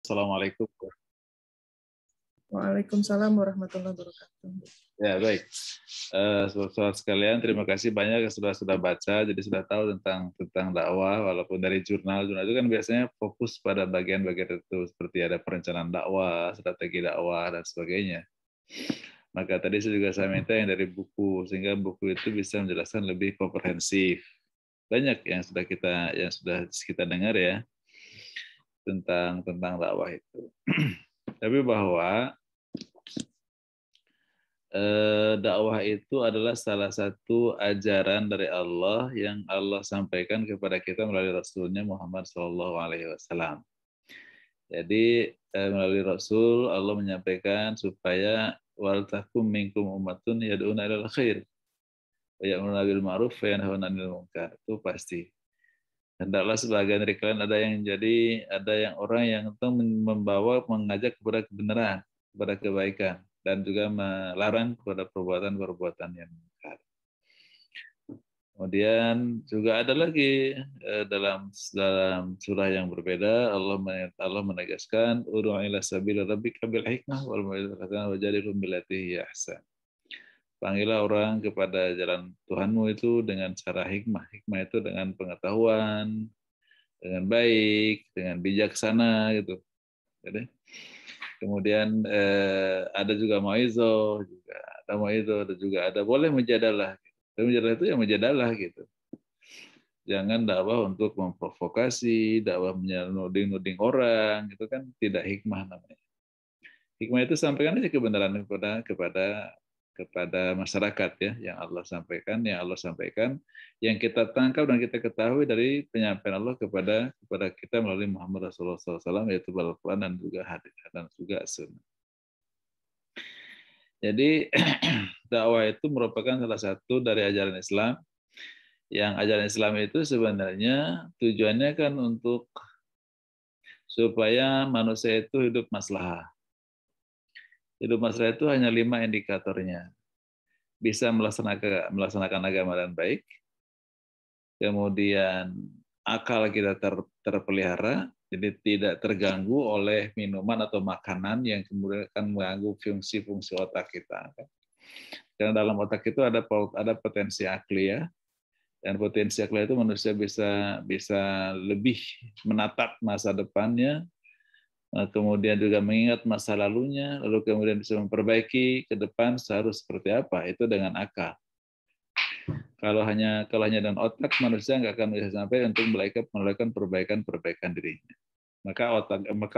Assalamualaikum. Waalaikumsalam warahmatullahi wabarakatuh. Ya, baik. Saudara sekalian, terima kasih banyak yang sudah baca, jadi sudah tahu tentang dakwah, walaupun dari jurnal itu kan biasanya fokus pada bagian-bagian itu, seperti ada perencanaan dakwah, strategi dakwah, dan sebagainya. Maka tadi saya minta yang dari buku, sehingga buku itu bisa menjelaskan lebih komprehensif. Banyak yang sudah kita dengar ya tentang dakwah itu. Tapi bahwa dakwah itu adalah salah satu ajaran dari Allah yang Allah sampaikan kepada kita melalui Rasulnya Muhammad SAW. Jadi melalui Rasul Allah menyampaikan supaya wal takum minkum ummatun yad'una ilal khair wa ya'muruna bil ma'ruf wa yanhauna 'anil munkar. Itu pasti. Hendaklah sebagian dari kalian ada yang orang yang mengajak kepada kebenaran, kepada kebaikan, dan juga melarang kepada perbuatan-perbuatan yang munkar. Kemudian juga ada lagi dalam surah yang berbeda Allah menegaskan ud'u ila sabili rabbika bil hikmah wal mau'izatil hasanah wajadilhum billati hiya ahsan. Panggillah orang kepada jalan Tuhanmu itu dengan cara hikmah. Hikmah itu dengan pengetahuan, dengan baik, dengan bijaksana gitu. Jadi, kemudian ada juga mauizah, ada juga boleh mujadalah. Mujadalah itu ya mujadalah gitu. Jangan dakwah untuk memprovokasi, dakwah menuding orang, itu kan tidak hikmah namanya. Hikmah itu sampaikan aja kebenaran kepada masyarakat ya, yang Allah sampaikan, yang kita tangkap dan kita ketahui dari penyampaian Allah kepada kita melalui Muhammad Rasulullah SAW, yaitu Al-Quran dan juga hadis dan juga sunnah. Jadi dakwah itu merupakan salah satu dari ajaran Islam, yang ajaran Islam itu sebenarnya tujuannya kan untuk supaya manusia itu hidup maslahah. Hidup maslahah itu hanya 5 indikatornya. Bisa melaksanakan agama dan baik, kemudian akal kita terpelihara, jadi tidak terganggu oleh minuman atau makanan yang kemudian akan mengganggu fungsi-fungsi otak kita. Karena dalam otak itu ada potensi akli ya, dan potensi akli itu manusia bisa lebih menatap masa depannya, kemudian juga mengingat masa lalunya, lalu kemudian bisa memperbaiki ke depan seharus seperti apa, itu dengan akal. Kalau hanya dengan otak, manusia nggak akan bisa sampai untuk melakukan perbaikan dirinya. Maka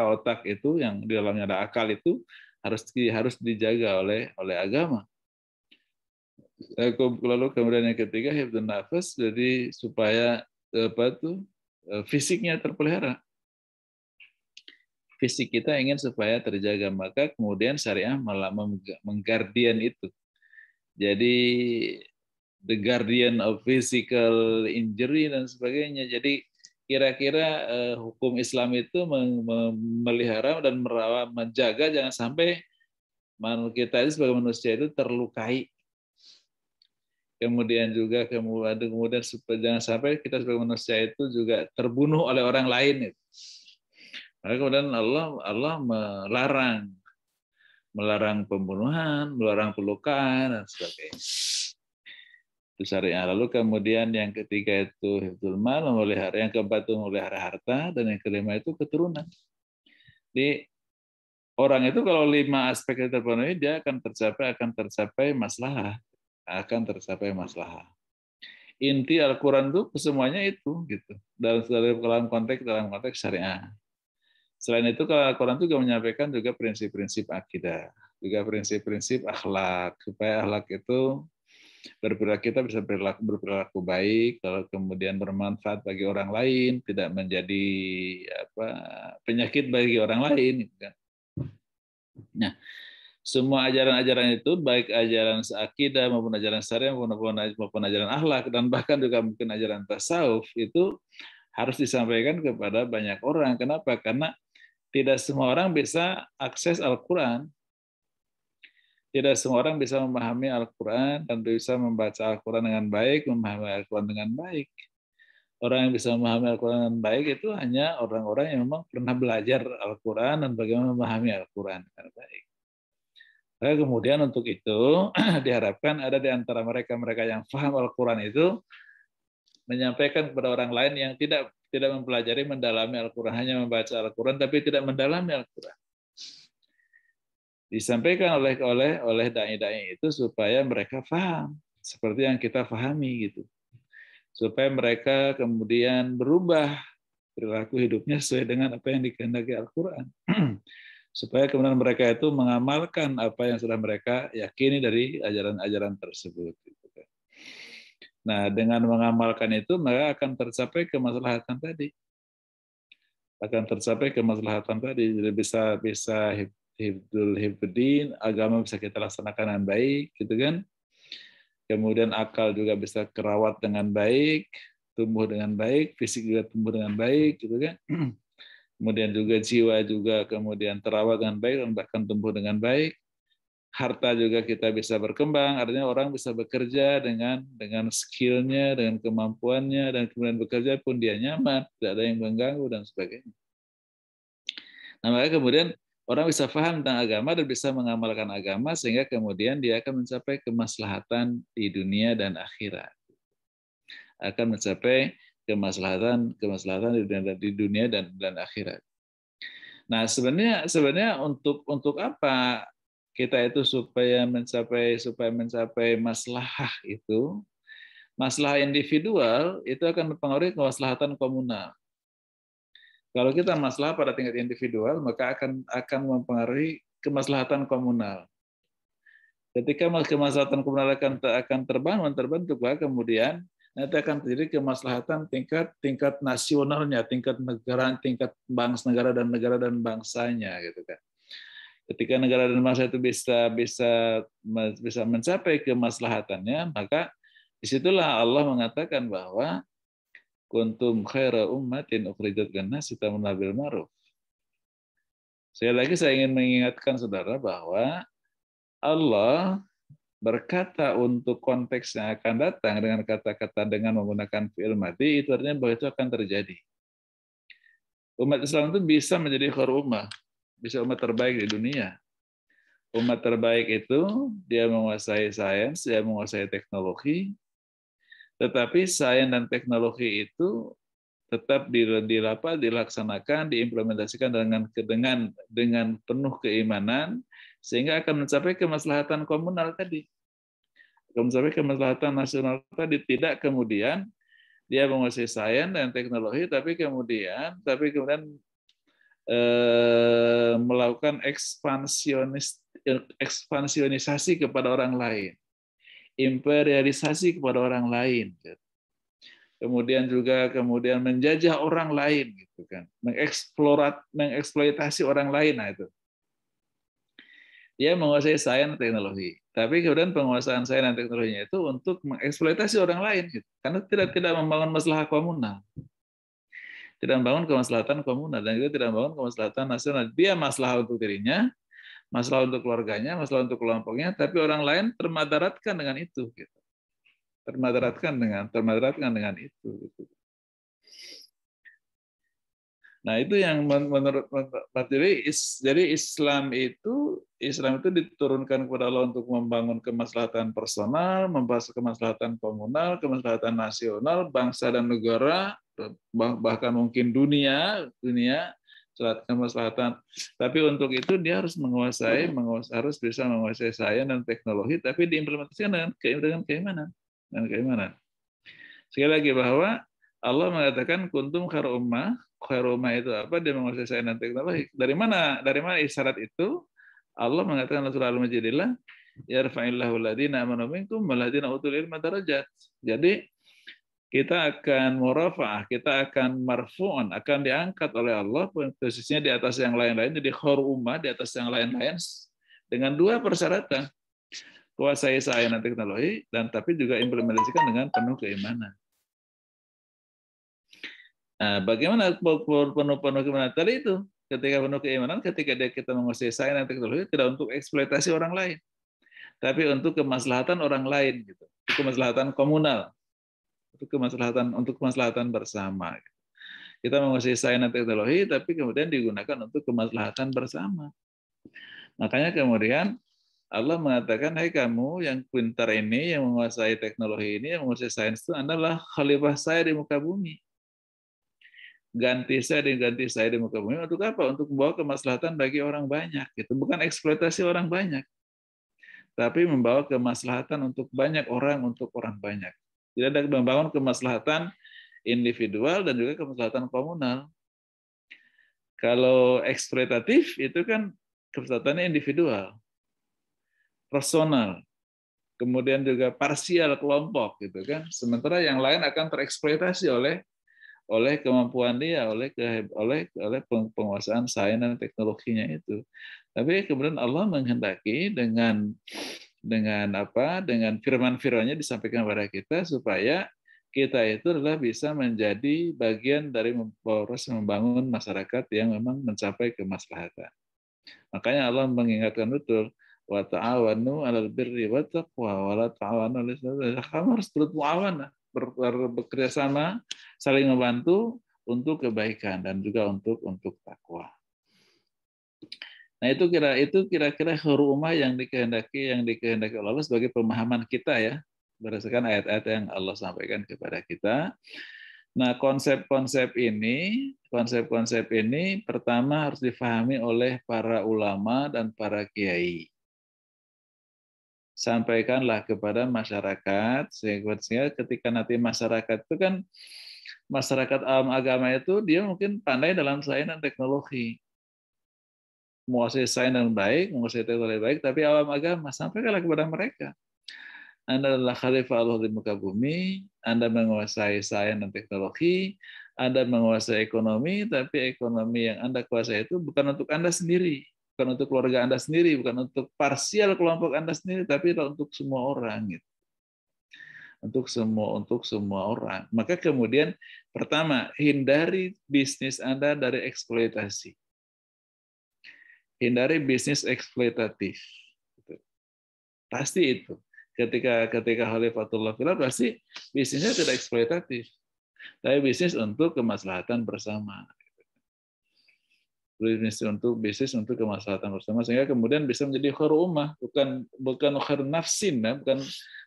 otak itu yang di dalamnya ada akal itu harus dijaga oleh agama. Lalu kemudian yang ketiga hifdzun nafas, jadi supaya fisiknya terpelihara. Fisik kita ingin supaya terjaga, maka kemudian syariah malah mengguardian itu. Jadi the guardian of physical injury dan sebagainya. Jadi kira-kira hukum Islam itu memelihara dan merawat, menjaga jangan sampai kita itu sebagai manusia itu terlukai. Kemudian supaya jangan sampai kita sebagai manusia itu juga terbunuh oleh orang lain. Maka kemudian Allah melarang pembunuhan, melarang pelukan dan sebagainya. Itu syariah. Lalu kemudian yang ketiga itu hifdzul mal, yang keempat itu memelihara harta, dan yang kelima itu keturunan. Jadi orang itu kalau 5 aspek itu terpenuhi, dia akan tercapai maslahah. Inti Al-Quran itu semuanya itu gitu. Dalam konteks syariah. Selain itu, Al-Quran juga menyampaikan juga prinsip-prinsip akidah, juga prinsip-prinsip akhlak, supaya akhlak itu kita bisa berperilaku baik, kalau kemudian bermanfaat bagi orang lain, tidak menjadi penyakit bagi orang lain. Nah, semua ajaran-ajaran itu, baik ajaran akidah maupun ajaran syariah maupun ajaran akhlak, dan bahkan juga mungkin ajaran tasawuf, itu harus disampaikan kepada banyak orang. Kenapa? Karena tidak semua orang bisa akses Al-Quran. Tidak semua orang bisa memahami Al-Quran dan bisa membaca Al-Quran dengan baik, memahami Al-Quran dengan baik. Orang yang bisa memahami Al-Quran dengan baik itu hanya orang-orang yang memang pernah belajar Al-Quran dan bagaimana memahami Al-Quran dengan baik. Lalu kemudian untuk itu diharapkan ada di antara mereka yang paham Al-Quran itu menyampaikan kepada orang lain yang tidak mempelajari, mendalami Al-Quran, hanya membaca Al-Quran tapi tidak mendalami Al-Quran. Disampaikan oleh dai-dai itu supaya mereka paham seperti yang kita pahami gitu. Supaya mereka kemudian berubah perilaku hidupnya sesuai dengan apa yang dikehendaki Al-Quran. Supaya kemudian mereka itu mengamalkan apa yang sudah mereka yakini dari ajaran-ajaran tersebut. Nah, dengan mengamalkan itu, maka akan tercapai kemaslahatan tadi. Akan tercapai kemaslahatan tadi. Jadi bisa hifdul, agama bisa kita laksanakan dengan baik, gitu kan? Kemudian akal juga bisa kerawat dengan baik, tumbuh dengan baik, fisik juga tumbuh dengan baik, gitu kan? Kemudian juga jiwa juga kemudian terawat dengan baik dan bahkan tumbuh dengan baik. Harta juga kita bisa berkembang, artinya orang bisa bekerja dengan skillnya, dengan kemampuannya, dan kemudian bekerja pun dia nyaman, tidak ada yang mengganggu dan sebagainya. Nah, maka kemudian orang bisa paham tentang agama dan bisa mengamalkan agama sehingga kemudian dia akan mencapai kemaslahatan di dunia dan akhirat. Akan mencapai kemaslahatan di dunia dan akhirat. Nah, sebenarnya untuk apa kita itu supaya mencapai maslahah itu, maslahah individual itu akan mempengaruhi kemaslahatan komunal. Kalau kita masalah pada tingkat individual, maka akan mempengaruhi kemaslahatan komunal. Ketika kemaslahatan komunal akan terbentuk, kemudian nanti akan terjadi kemaslahatan tingkat nasionalnya, tingkat negara, tingkat negara dan bangsanya, gitu kan. Ketika negara dan bangsa itu bisa mencapai kemaslahatannya, maka disitulah Allah mengatakan bahwa kuntum khaira ummatin ukhrijat linnas ta'muruna bil ma'ruf. Saya ingin mengingatkan saudara bahwa Allah berkata untuk konteks yang akan datang dengan kata-kata dengan menggunakan fi'il madhi, itu artinya bahwa itu akan terjadi. Umat Islam itu bisa menjadi khair ummah, bisa umat terbaik di dunia. Umat terbaik itu dia menguasai sains, dia menguasai teknologi, tetapi sains dan teknologi itu tetap dilaksanakan, diimplementasikan dengan penuh keimanan, sehingga akan mencapai kemaslahatan komunal tadi. Akan mencapai kemaslahatan nasional tadi, tidak kemudian dia menguasai sains dan teknologi, tapi kemudian melakukan ekspansionisasi kepada orang lain, imperialisasi kepada orang lain, kemudian menjajah orang lain, gitu kan, mengeksploitasi orang lain. Nah, itu dia menguasai sains dan teknologi, tapi kemudian penguasaan sains dan teknologinya itu untuk mengeksploitasi orang lain, gitu. Karena tidak membangun masalah komunal. Tidak membangun kemaslahatan komunal dan juga tidak membangun kemaslahatan nasional. Dia masalah untuk dirinya, masalah untuk keluarganya, masalah untuk kelompoknya, tapi orang lain termadaratkan dengan itu, gitu. Termadaratkan dengan itu, gitu. Nah, itu yang menurut jadi Islam itu diturunkan kepada Allah untuk membangun kemaslahatan personal, membahas kemaslahatan komunal, kemaslahatan nasional, bangsa dan negara, bahkan mungkin dunia kemaslahatan. Tapi untuk itu dia harus harus bisa menguasai sains dan teknologi, tapi diimplementasikan dengan keimanan. Sekali lagi bahwa Allah mengatakan kuntum khair ummah. Khair ummah itu apa? Dia menguasai sains dan teknologi. Dari mana isyarat itu? Allah mengatakan Rasulullah al-Majidillah, yarfa'illahu alladhina amanu minkum walladhina utul ilma darajat. Jadi kita akan murafa'ah, kita akan marfu'un, akan diangkat oleh Allah posisinya di atas yang lain-lain, jadi khair ummah di atas yang lain-lain dengan dua persyaratan. Kuasai sains dan teknologi, dan tapi juga implementasikan dengan penuh keimanan. Nah, bagaimana penuh keimanan tadi itu? Ketika penuh keimanan, ketika kita menguasai sains dan teknologi, tidak untuk eksploitasi orang lain, tapi untuk kemaslahatan orang lain, gitu. Kemaslahatan komunal. untuk kemaslahatan bersama. Kita menguasai sains dan teknologi, tapi kemudian digunakan untuk kemaslahatan bersama. Makanya kemudian Allah mengatakan, hai kamu yang pintar ini, yang menguasai teknologi ini, yang menguasai sains itu adalah khalifah saya di muka bumi. Ganti saya di muka bumi untuk apa? Untuk membawa kemaslahatan bagi orang banyak. Itu bukan eksploitasi orang banyak, tapi membawa kemaslahatan untuk banyak orang, untuk orang banyak. Tidak ada membangun kemaslahatan individual dan juga kemaslahatan komunal. Kalau eksploitatif itu kan kemaslahatannya individual, personal, kemudian juga parsial kelompok gitu kan. Sementara yang lain akan tereksploitasi oleh kemampuan dia, oleh penguasaan sains dan teknologinya itu. Tapi kemudian Allah menghendaki dengan firman-firmannya disampaikan kepada kita supaya kita itu adalah bisa menjadi bagian dari proses membangun masyarakat yang memang mencapai kemaslahatan. Makanya Allah mengingatkan betul, wa ta'awanu 'alal birri wat taqwa wa la ta'awanu 'alal ismi. Kamu harus bermuawanah, bekerja sama, saling membantu untuk kebaikan dan juga untuk takwa. Nah, itu kira-kira hurumah yang dikehendaki oleh Allah sebagai pemahaman kita ya, berdasarkan ayat-ayat yang Allah sampaikan kepada kita. Nah, konsep-konsep ini pertama harus difahami oleh para ulama dan para kiai. Sampaikanlah kepada masyarakat, sehingga ketika nanti masyarakat itu kan, masyarakat awam agama itu dia mungkin pandai dalam sains dan teknologi, menguasai sains dengan baik, menguasai teknologi baik, tapi awam agama, sampaikanlah kepada mereka. Anda adalah khalifah Allah di muka bumi, Anda menguasai sains dan teknologi, Anda menguasai ekonomi, tapi ekonomi yang Anda kuasai itu bukan untuk Anda sendiri, bukan untuk keluarga Anda sendiri, bukan untuk parsial kelompok Anda sendiri, tapi untuk semua orang. Gitu. Untuk semua orang. Maka kemudian pertama, hindari bisnis Anda dari eksploitasi. Hindari bisnis eksploitatif. Pasti itu. Ketika Khalifatullah fil ardh, pasti bisnisnya tidak eksploitatif, tapi bisnis untuk kemaslahatan bersama. Bisnis untuk kemaslahatan bersama, sehingga kemudian bisa menjadi khair ummah, bukan khair nafsin,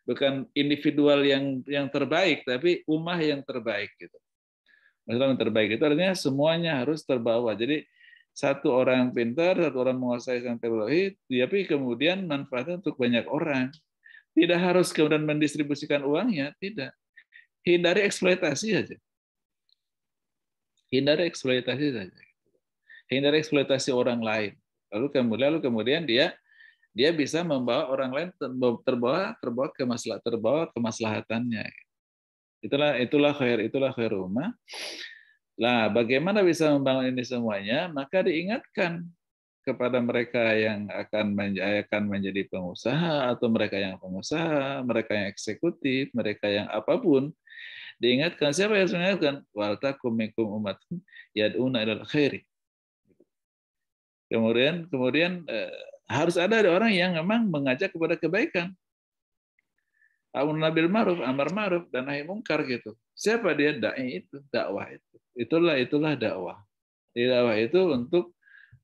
bukan individual yang terbaik, tapi ummah yang terbaik gitu. Maksudnya yang terbaik itu artinya semuanya harus terbawa. Jadi satu orang pintar, satu orang menguasai teknologi, tapi kemudian manfaatnya untuk banyak orang. Tidak harus kemudian mendistribusikan uangnya, tidak. Hindari eksploitasi saja. Hindari eksploitasi saja. Hindari eksploitasi orang lain. Lalu kemudian dia bisa membawa orang lain terbawa kemaslahatannya. Itulah khair ummah. Lah, bagaimana bisa membangun ini semuanya? Maka diingatkan kepada mereka yang akan menjadi pengusaha, atau mereka yang pengusaha, mereka yang eksekutif, mereka yang apapun, diingatkan. Siapa yang mengingatkan? Wal takum minkum ummatun yad'una ilal khairi. Kemudian harus ada orang yang memang mengajak kepada kebaikan. Amrun bil ma'ruf, amar ma'ruf, dan nahi mungkar gitu. Siapa dia? Dai itu, dakwah itu. Itulah dakwah. Dakwah itu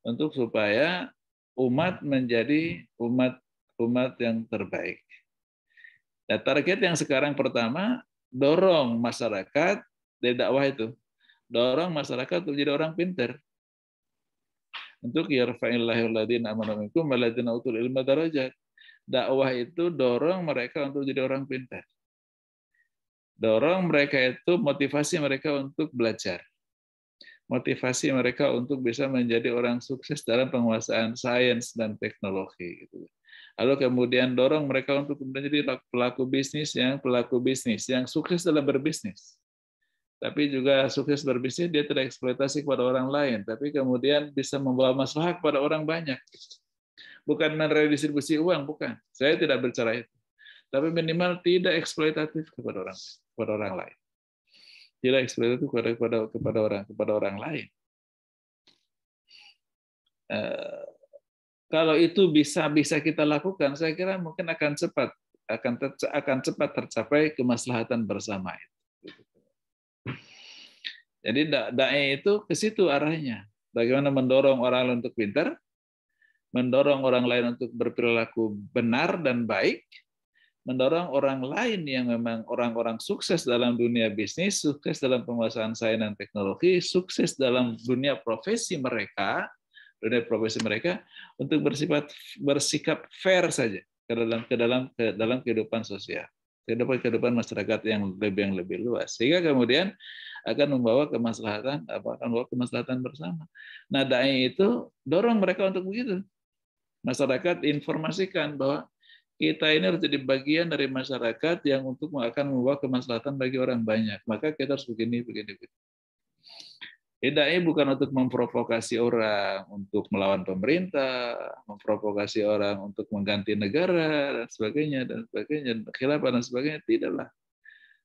untuk supaya umat menjadi umat yang terbaik. Nah, target yang sekarang pertama, dorong masyarakat dari dakwah itu, dorong masyarakat untuk jadi orang pintar. Untuk yarfa'illahil ladzina amanu minkum wal ladzina utul ilma darajat. Dakwah itu dorong mereka untuk jadi orang pintar. Dorong mereka itu, motivasi mereka untuk belajar. Motivasi mereka untuk bisa menjadi orang sukses dalam penguasaan sains dan teknologi. Lalu kemudian dorong mereka untuk menjadi pelaku bisnis yang sukses dalam berbisnis. Tapi juga sukses berbisnis, dia tidak eksploitasi kepada orang lain, tapi kemudian bisa membawa maslahat kepada orang banyak. Bukan meredistribusi uang, bukan. Saya tidak bicara itu. Tapi minimal tidak eksploitatif kepada orang lain. Tidak eksploitatif kepada orang lain. Kalau itu bisa kita lakukan, saya kira mungkin akan cepat tercapai kemaslahatan bersama itu. Jadi dai itu ke situ arahnya. Bagaimana mendorong orang lain untuk pintar, mendorong orang lain untuk berperilaku benar dan baik, mendorong orang lain yang memang orang-orang sukses dalam dunia bisnis, sukses dalam penguasaan sains dan teknologi, sukses dalam dunia profesi mereka, untuk bersikap fair saja ke dalam kehidupan sosial, kehidupan masyarakat yang lebih luas, sehingga kemudian akan membawa kemaslahatan bersama. Nah, dai itu dorong mereka untuk begitu. Masyarakat informasikan bahwa kita ini harus jadi bagian dari masyarakat yang akan membawa kemaslahatan bagi orang banyak. Maka kita harus begini. Dai bukan untuk memprovokasi orang untuk melawan pemerintah, memprovokasi orang untuk mengganti negara dan sebagainya, khilafah dan sebagainya. Tidaklah.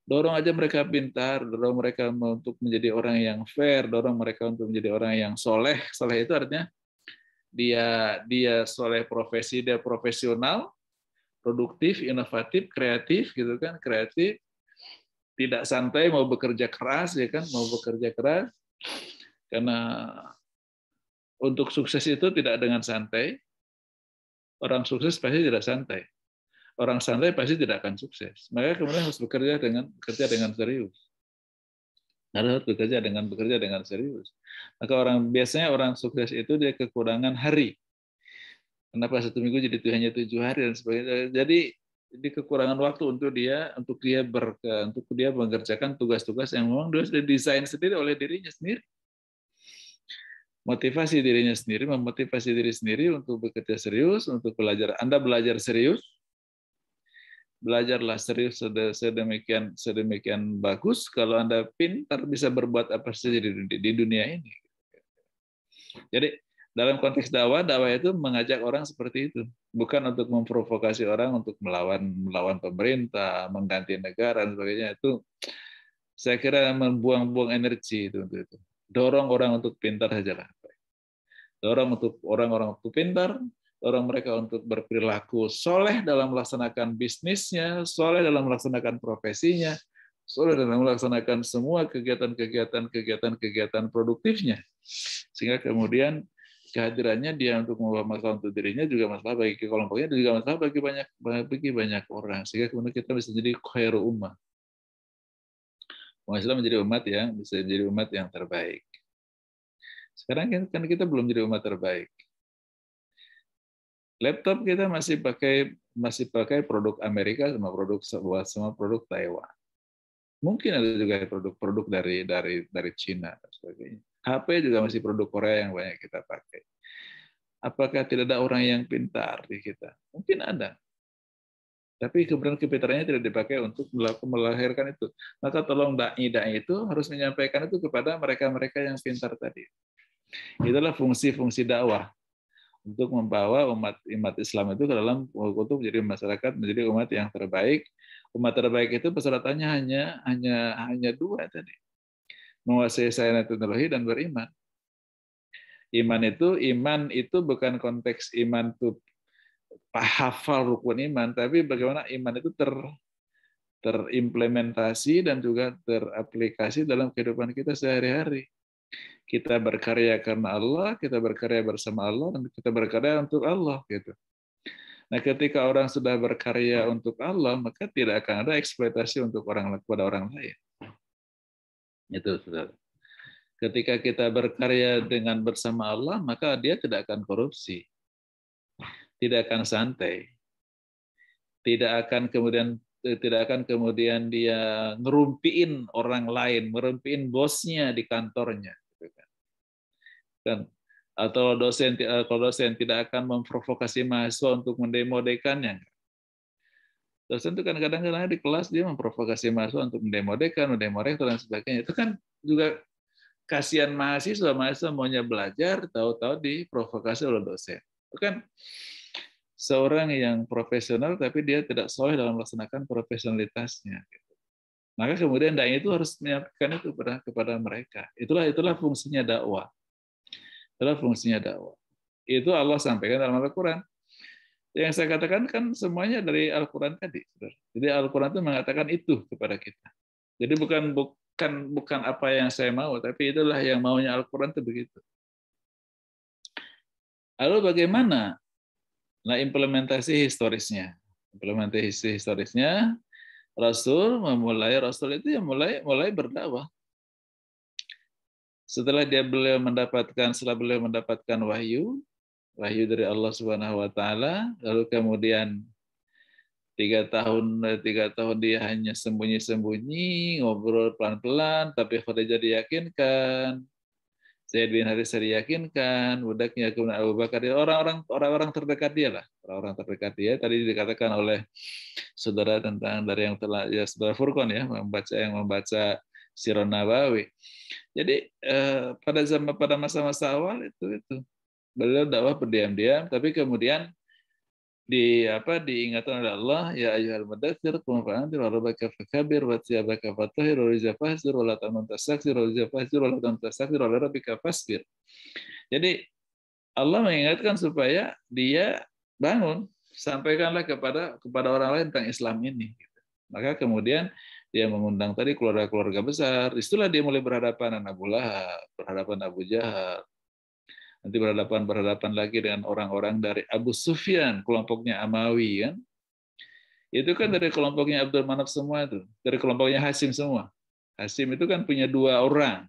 Dorong aja mereka pintar, dorong mereka untuk menjadi orang yang fair, dorong mereka untuk menjadi orang yang soleh. Soleh itu artinya dia soleh profesi, dia profesional, produktif, inovatif, kreatif, gitu kan, kreatif, tidak santai, mau bekerja keras, ya kan, mau bekerja keras, karena untuk sukses itu tidak dengan santai. Orang sukses pasti tidak santai. Orang santai pasti tidak akan sukses. Maka kemudian harus bekerja dengan serius. Harus bekerja dengan serius. Maka biasanya orang sukses itu dia kekurangan hari. Kenapa 1 minggu jadi hanya 7 hari dan sebagainya. Jadi kekurangan waktu untuk dia mengerjakan tugas-tugas yang memang dia sudah desain sendiri oleh dirinya sendiri. Motivasi dirinya sendiri, memotivasi diri sendiri untuk bekerja serius, untuk belajar. Anda belajar serius, belajarlah serius sedemikian bagus. Kalau Anda pintar, bisa berbuat apa saja di dunia ini. Jadi dalam konteks dakwah itu mengajak orang seperti itu, bukan untuk memprovokasi orang untuk melawan pemerintah, mengganti negara dan sebagainya. Itu saya kira membuang-buang energi itu untuk itu. Dorong orang untuk pintar saja lah. Dorong untuk orang-orang untuk pintar, dorong mereka untuk berperilaku soleh dalam melaksanakan bisnisnya, soleh dalam melaksanakan profesinya, soleh dalam melaksanakan semua kegiatan produktifnya. Sehingga kemudian kehadirannya dia untuk membawa masalah untuk dirinya juga masalah bagi kelompoknya, dan juga masalah bagi banyak orang. Sehingga kemudian kita bisa jadi khairu ummah. Umat Islam menjadi umat yang terbaik. Sekarang kan kita belum jadi umat terbaik. Laptop kita masih pakai produk Amerika sama produk Taiwan. Mungkin ada juga produk dari Cina dan sebagainya. HP juga masih produk Korea yang banyak kita pakai. Apakah tidak ada orang yang pintar di kita? Mungkin ada. Tapi kemudian kepintarannya tidak dipakai untuk melahirkan itu. Maka tolong dai itu harus menyampaikan itu kepada mereka-mereka yang pintar tadi. Itulah fungsi-fungsi dakwah untuk membawa umat Islam itu ke dalam untuk menjadi masyarakat, menjadi umat yang terbaik. Umat terbaik itu persyaratannya hanya 2 tadi. Menguasai sains dan teknologi dan beriman. Iman itu bukan konteks iman itu hafal rukun iman, tapi bagaimana iman itu terimplementasi dan juga teraplikasi dalam kehidupan kita sehari-hari. Kita berkarya karena Allah, kita berkarya bersama Allah, dan kita berkarya untuk Allah, gitu. Nah, ketika orang sudah berkarya untuk Allah, maka tidak akan ada eksploitasi untuk kepada orang lain. Itu, saudara. Ketika kita berkarya dengan bersama Allah, maka dia tidak akan korupsi, tidak akan santai, tidak akan kemudian dia ngerumpiin orang lain, ngerumpiin bosnya di kantornya. Atau kalau dosen tidak akan memprovokasi mahasiswa untuk mendemodekannya. Dosen itu kan kadang-kadang di kelas dia memprovokasi mahasiswa untuk mendemodekan dan sebagainya. Itu kan juga kasihan mahasiswa maunya belajar, tahu-tahu diprovokasi oleh dosen. Itu kan seorang yang profesional tapi dia tidak soleh dalam melaksanakan profesionalitasnya. Maka kemudian dai itu harus menyampaikan itu kepada mereka. Itulah fungsinya dakwah. Itulah fungsinya dakwah. Itu Allah sampaikan dalam Al-Quran. Yang saya katakan kan semuanya dari Al-Quran tadi. Jadi Al-Quran itu mengatakan itu kepada kita. Jadi bukan apa yang saya mau, tapi itulah yang maunya Al-Quran itu begitu. Lalu bagaimana? Nah, implementasi historisnya. Implementasi historisnya, Rasul itu ya mulai berdakwah. Setelah beliau mendapatkan wahyu dari Allah Subhanahu Wa Taala, lalu kemudian 3 tahun dia hanya sembunyi-sembunyi, ngobrol pelan-pelan, tapi Khadijah diyakinkan, Zaid bin Haritsah diyakinkan, budaknya kemudian Abu Bakar, orang-orang terdekat dia lah, orang-orang terdekat dia. Tadi dikatakan oleh saudara tentang dari yang telah ya saudara Furqan ya membaca Sirah Nabawi. Jadi pada masa-masa awal itu beliau dakwah berdiam-diam, tapi kemudian diingatkan oleh Allah, ya ayyuhal mudatstsir qum fa'anzir wa rabbaka fakabir wa thiyabaka fatahhir wa rijza fahjur wa la tamnun tastaksir wa rijza fahjur wa la tamnun tastaksir wa li rabbika fasbir. Jadi Allah mengingatkan supaya dia bangun, sampaikanlah kepada orang lain tentang Islam ini. Maka kemudian dia mengundang tadi keluarga-keluarga besar. Disitulah dia mulai berhadapan dengan Abu Lahab, berhadapan Abu Jahal. Nanti berhadapan lagi dengan orang-orang dari Abu Sufyan, kelompoknya Amawi kan. Itu kan dari kelompoknya Abdul Manaf semua itu, dari kelompoknya Hashim semua. Hashim itu kan punya 2 orang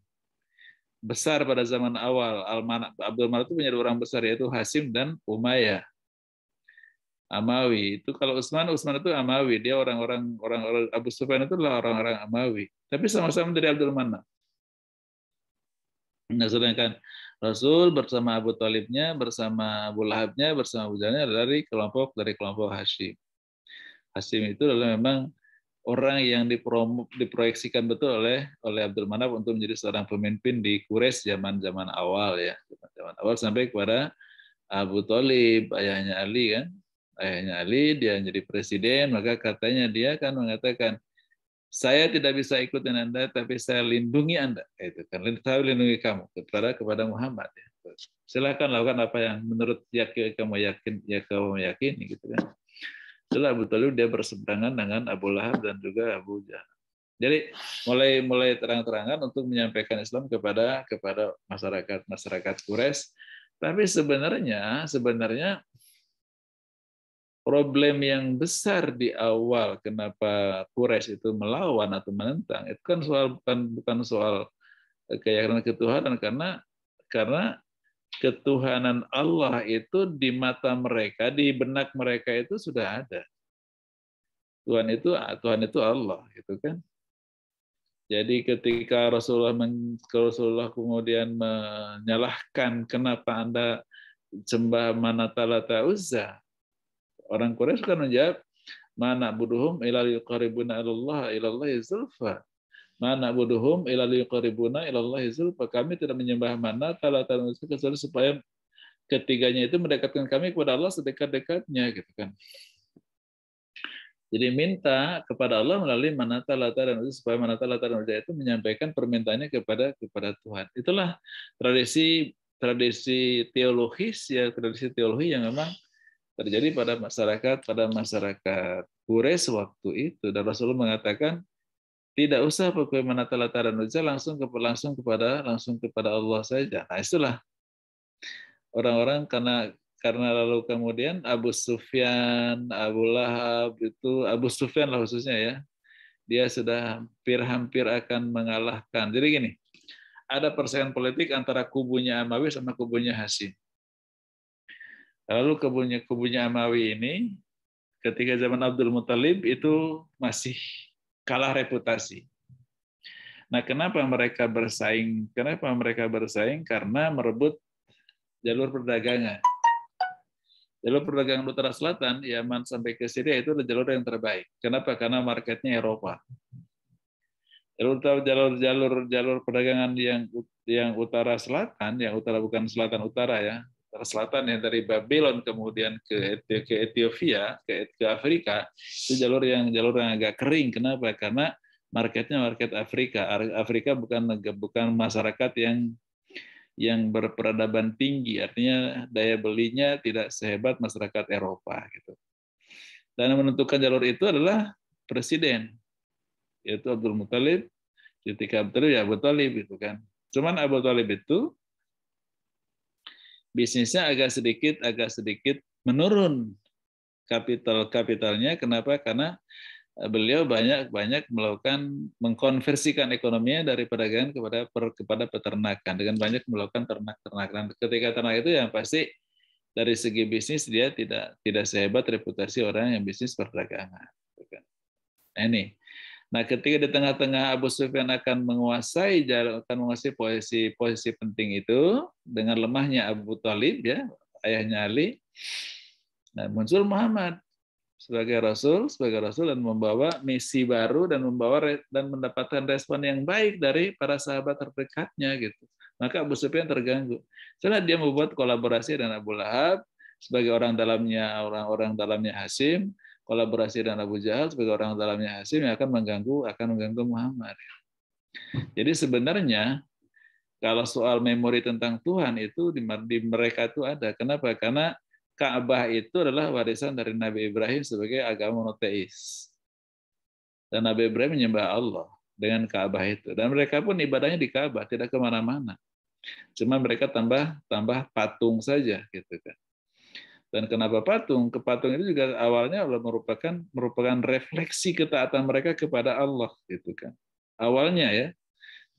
besar pada zaman awal. Abdul Manaf itu punya 2 orang besar, yaitu Hashim dan Umayyah. Amawi itu kalau Utsman itu Amawi, dia orang Abu Sufyan itu adalah orang-orang Amawi, tapi sama-sama dari Abdul Manaf. Nah, sedangkan Rasul bersama Abu Thalibnya, bersama Abu Lahabnya, bersama Abu Jahalnya dari kelompok Hashim. Hashim itu adalah memang orang yang diproyeksikan betul oleh Abdul Manaf untuk menjadi seorang pemimpin di Quraisy zaman awal ya, zaman awal sampai kepada Abu Thalib, ayahnya Ali kan. Ayahnya Ali dia jadi presiden, maka katanya dia kan mengatakan, saya tidak bisa ikut dengan Anda, tapi saya lindungi Anda. Itu kan, saya lindungi kamu kepada Muhammad. Silakan lakukan apa yang menurut kamu yakini gitu kan. Setelah Abu Thalib dia berseberangan dengan Abu Lahab dan juga Abu Jahal. Jadi mulai terang-terangan untuk menyampaikan Islam kepada masyarakat Quraisy. Tapi sebenarnya problem yang besar di awal kenapa Quraisy itu melawan atau menentang itu kan bukan soal keyakinan ketuhanan, karena ketuhanan Allah itu di mata mereka, di benak mereka itu sudah ada. Tuhan itu Allah gitu kan. Jadi ketika Rasulullah kemudian menyalahkan kenapa Anda sembah Manata Lata Uzza, orang Quraisy kan menjawab, mana buduhum ila liqaribuna ilallahi zulfa. Mana buduhum ila liqaribuna ilallahi zulfa. Kami tidak menyembah Manata Lata Uzza kecuali supaya ketiganya itu mendekatkan kami kepada Allah sedekat-dekatnya gitu kan. Jadi minta kepada Allah melalui Manata, Lata, dan Uzza supaya Manata, Lata, dan Uzza itu menyampaikan permintaannya kepada Tuhan. Itulah tradisi teologis ya, tradisi teologi yang memang terjadi pada masyarakat Quraisy waktu itu. Dan Rasulullah mengatakan tidak usah pakai Manata, Lata, dan Uzza, langsung kepada Allah saja. Nah, itulah orang-orang karena lalu kemudian Abu Sufyan, Abu Lahab itu, Abu Sufyan lah khususnya ya, dia sudah hampir akan mengalahkan. Jadi gini, ada persaingan politik antara kubunya Amawi sama kubunya Hashim. Lalu kubunya Amawi ini ketika zaman Abdul Muthalib itu masih kalah reputasi. Nah, kenapa mereka bersaing? Karena merebut jalur perdagangan. Jalur perdagangan utara selatan, Yaman sampai ke Syria itu adalah jalur yang terbaik. Kenapa? Karena marketnya Eropa. Jalur perdagangan yang utara selatan, yang utara bukan selatan utara ya, utara selatan yang dari Babylon kemudian ke Ethiopia, ke Afrika, itu jalur yang agak kering. Kenapa? Karena marketnya market Afrika. Afrika bukan masyarakat yang berperadaban tinggi, artinya daya belinya tidak sehebat masyarakat Eropa gitu. Dan yang menentukan jalur itu adalah presiden, yaitu Abdul Muthalib, Ketika Abu Thalib ya Abu Thalib itu kan. Cuman Abu Thalib itu bisnisnya agak sedikit menurun kapitalnya. Kenapa? Karena beliau banyak melakukan mengkonversikan ekonominya dari perdagangan kepada peternakan dengan banyak melakukan ternak-ternakan. Ketika ternak itu yang pasti dari segi bisnis dia tidak sehebat reputasi orang yang bisnis perdagangan. Nah ini. Nah, ketika di tengah-tengah Abu Sufyan akan menguasai posisi penting itu dengan lemahnya Abu Thalib ya, ayahnya Ali. Nah, muncul Muhammad sebagai rasul dan membawa misi baru dan mendapatkan respon yang baik dari para sahabat terdekatnya gitu. Maka Abu Sufyan terganggu. Setelah dia membuat kolaborasi dengan Abu Lahab sebagai orang dalamnya Hashim, kolaborasi dengan Abu Jahal sebagai orang dalamnya Hashim yang akan mengganggu Muhammad. Jadi sebenarnya kalau soal memori tentang Tuhan itu di mereka itu ada. Kenapa? Karena Ka'bah itu adalah warisan dari Nabi Ibrahim sebagai agama monoteis. Dan Nabi Ibrahim menyembah Allah dengan Ka'bah itu. Dan mereka pun ibadahnya di Ka'bah, tidak kemana-mana. Cuma mereka tambah patung saja, gitu kan. Dan kenapa patung? Kepatung itu juga awalnya merupakan refleksi ketaatan mereka kepada Allah, gitu kan. Awalnya ya,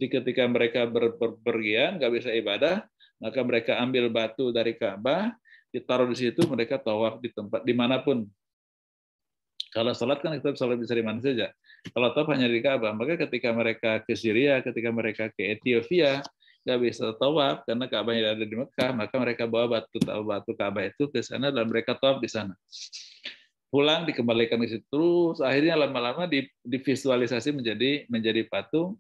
ketika mereka berpergian nggak bisa ibadah, maka mereka ambil batu dari Ka'bah, ditaruh di situ, mereka tawaf di tempat dimanapun. Kalau sholat kan kita sholat bisa di mana saja. Kalau tawaf hanya di Ka'bah, maka ketika mereka ke Syria, ketika mereka ke Ethiopia, nggak bisa tawaf karena Ka'bahnya ada di Mekah, maka mereka bawa batu Ka'bah itu ke sana dan mereka tawaf di sana. Pulang dikembalikan ke situ terus, akhirnya lama-lama divisualisasi menjadi patung,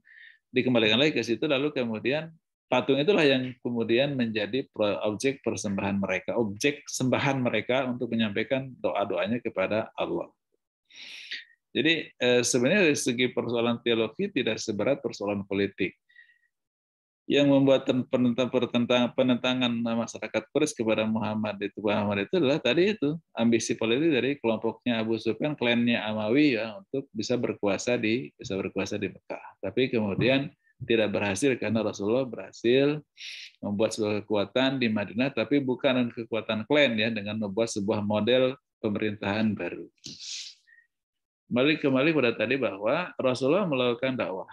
dikembalikan lagi ke situ, lalu kemudian patung itulah yang kemudian menjadi objek persembahan mereka, objek sembahan mereka untuk menyampaikan doa-doanya kepada Allah. Jadi sebenarnya dari segi persoalan teologi tidak seberat persoalan politik. Yang membuat penentangan masyarakat Quraisy kepada Muhammad itu adalah tadi itu ambisi politik dari kelompoknya Abu Sufyan, klannya Amawi ya, untuk bisa berkuasa di Mekah. Tapi kemudian tidak berhasil karena Rasulullah berhasil membuat sebuah kekuatan di Madinah, tapi bukan dengan kekuatan klan ya, dengan membuat sebuah model pemerintahan baru. Kembali pada tadi bahwa Rasulullah melakukan dakwah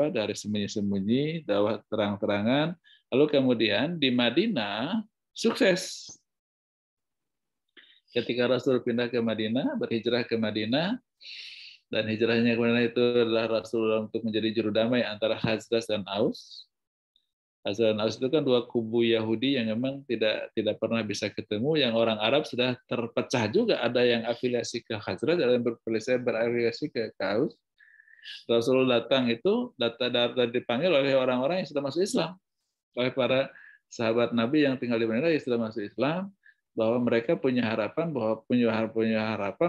dari sembunyi-sembunyi, dakwah terang-terangan, lalu kemudian di Madinah sukses. Ketika Rasul pindah ke Madinah, berhijrah ke Madinah, dan hijrahnya ke Madinah itu adalah Rasulullah untuk menjadi juru damai antara Khazraj dan Aus. Khazraj dan Aus itu kan dua kubu Yahudi yang memang tidak pernah bisa ketemu, yang orang Arab sudah terpecah juga, ada yang afiliasi ke Khazraj, ada yang berafiliasi ke Aus. Rasulullah datang dipanggil oleh orang-orang yang sudah masuk Islam, oleh para sahabat Nabi yang tinggal di Madinah yang sudah masuk Islam, bahwa mereka punya harapan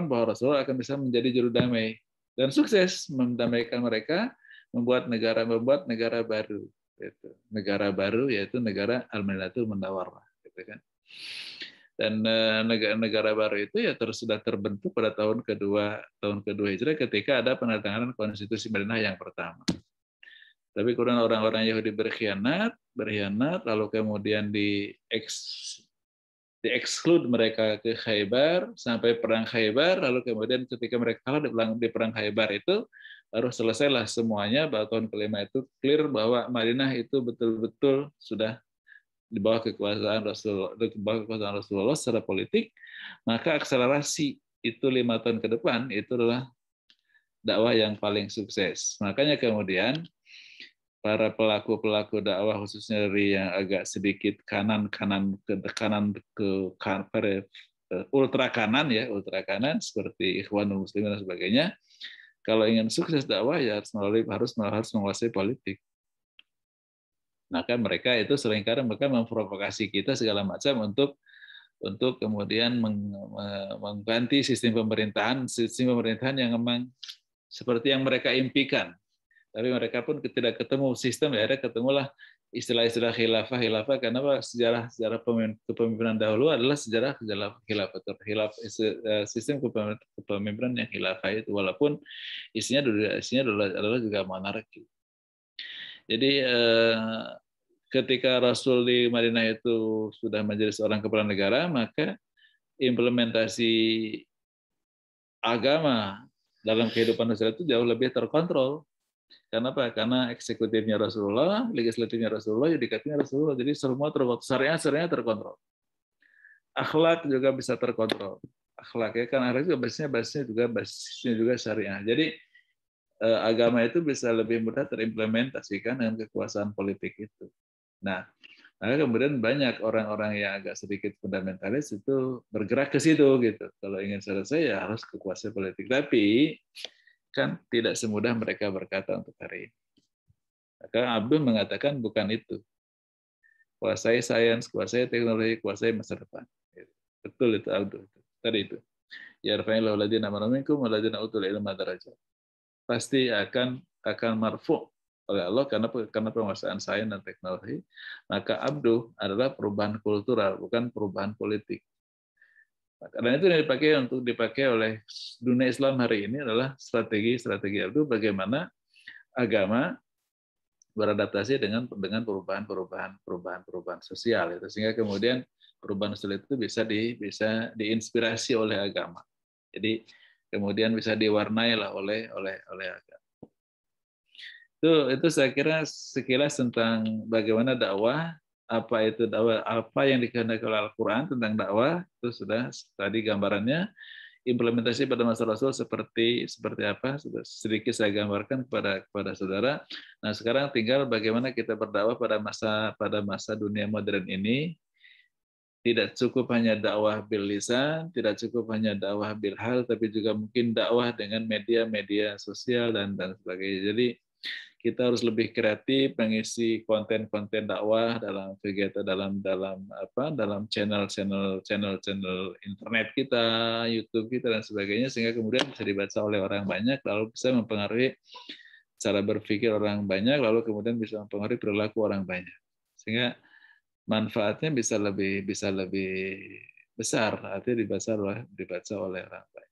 bahwa Rasulullah akan bisa menjadi juru damai, dan sukses mendamaikan mereka, membuat negara baru, yaitu negara Al-Madinatul Munawwarah, gitu kan. Dan negara baru itu ya sudah terbentuk pada tahun kedua Hijrah ketika ada penandatanganan konstitusi Madinah yang pertama. Tapi kemudian orang-orang Yahudi berkhianat, lalu kemudian di-exclude mereka ke Khaybar sampai perang Khaybar, lalu kemudian ketika mereka kalah di perang Khaybar itu baru selesailah semuanya, bahwa tahun kelima itu clear bahwa Madinah itu betul-betul sudah di bawah kekuasaan Rasulullah secara politik. Maka akselerasi itu 5 tahun ke depan itu adalah dakwah yang paling sukses. Makanya kemudian para pelaku dakwah, khususnya dari yang agak sedikit kanan ultra kanan seperti Ikhwanul Muslimin dan sebagainya, kalau ingin sukses dakwah ya harus menguasai politik. Maka mereka itu seringkali mereka memprovokasi kita segala macam untuk kemudian mengganti sistem pemerintahan yang memang seperti yang mereka impikan. Tapi mereka pun tidak ketemu sistem, ya ketemulah istilah-istilah khilafah karena apa? Sejarah kepemimpinan dahulu adalah sejarah khilafatul sistem kepemimpinan yang khilafah itu, walaupun isinya adalah juga monarki. Jadi ketika Rasul di Madinah itu sudah menjadi seorang kepala negara, maka implementasi agama dalam kehidupan Rasul itu jauh lebih terkontrol. Kenapa? Karena eksekutifnya Rasulullah, legislatifnya Rasulullah, yudikatifnya Rasulullah. Jadi semua terkontrol, syariah terkontrol. Akhlak juga bisa terkontrol. Akhlak ya kan, akhlak juga basisnya juga syariah. Jadi agama itu bisa lebih mudah terimplementasikan dengan kekuasaan politik itu. Nah, maka kemudian banyak orang-orang yang agak sedikit fundamentalis itu bergerak ke situ gitu. Kalau ingin selesai ya harus kekuasaan politik. Tapi kan tidak semudah mereka berkata untuk hari ini. Maka Abdul mengatakan bukan itu. Kuasai sains, kuasai teknologi, kuasai masa depan. Betul itu Abdul. Tadi itu. Ya rafa'illahu alladziina aamanu minkum walladzina utul ilma darajat. Pasti akan marfu oleh Allah karena penguasaan sains dan teknologi, maka abdu adalah perubahan kultural, bukan perubahan politik. Karena itu yang dipakai oleh dunia Islam hari ini adalah strategi abdu bagaimana agama beradaptasi dengan perubahan sosial itu, sehingga kemudian perubahan sosial itu bisa diinspirasi oleh agama. Jadi kemudian bisa diwarnai lah oleh agama. Itu saya kira sekilas tentang bagaimana dakwah, apa yang dikehendaki oleh Al-Qur'an tentang dakwah, itu sudah tadi gambarannya. Implementasi pada masa Rasul seperti apa, sudah sedikit saya gambarkan kepada saudara. Nah, sekarang tinggal bagaimana kita berdakwah pada masa dunia modern ini. Tidak cukup hanya dakwah bil lisan, tidak cukup hanya dakwah bil hal, tapi juga mungkin dakwah dengan media sosial dan sebagainya. Jadi kita harus lebih kreatif mengisi konten-konten dakwah dalam kegiatan dalam channel internet kita, YouTube kita dan sebagainya, sehingga kemudian bisa dibaca oleh orang banyak, lalu bisa mempengaruhi cara berpikir orang banyak, lalu kemudian bisa mempengaruhi perilaku orang banyak, sehingga manfaatnya bisa lebih besar, artinya dibaca oleh orang banyak.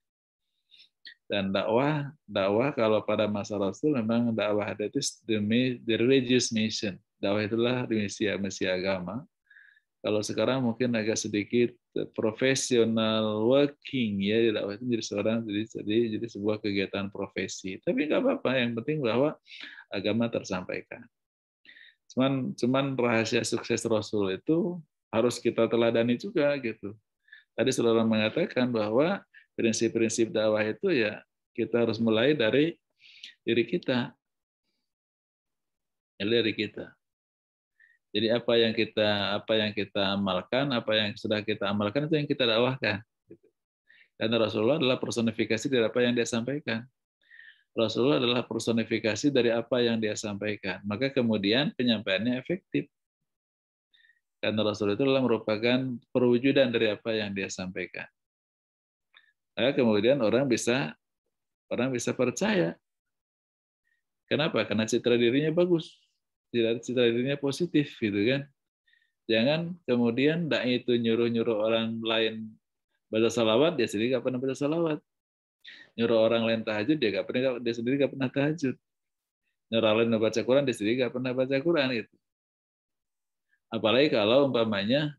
Dan dakwah kalau pada masa Rasul memang dakwah itu the religious mission. Dakwah itulah misi agama. Kalau sekarang mungkin agak sedikit professional working ya, dakwah itu jadi sebuah kegiatan profesi. Tapi nggak apa-apa, yang penting bahwa agama tersampaikan. Cuman rahasia sukses Rasul itu harus kita teladani juga gitu. Tadi saudara mengatakan bahwa prinsip-prinsip dakwah itu ya kita harus mulai dari diri kita. Dari kita. Jadi apa yang kita amalkan, apa yang sudah kita amalkan itu yang kita dakwahkan. Karena Rasulullah adalah personifikasi dari apa yang dia sampaikan. Rasulullah adalah personifikasi dari apa yang dia sampaikan. Maka kemudian penyampaiannya efektif. Karena Rasul itu adalah merupakan perwujudan dari apa yang dia sampaikan. Maka kemudian orang bisa percaya. Kenapa? Karena citra dirinya bagus, citra dirinya positif, gitu kan? Jangan kemudian dai itu nyuruh orang lain baca salawat, dia sendiri nggak pernah baca salawat. Nyuruh orang lain tahajud, dia sendiri nggak pernah tahajud. Nyuruh orang lain baca Quran, dia sendiri nggak pernah baca Quran, gitu. Apalagi kalau umpamanya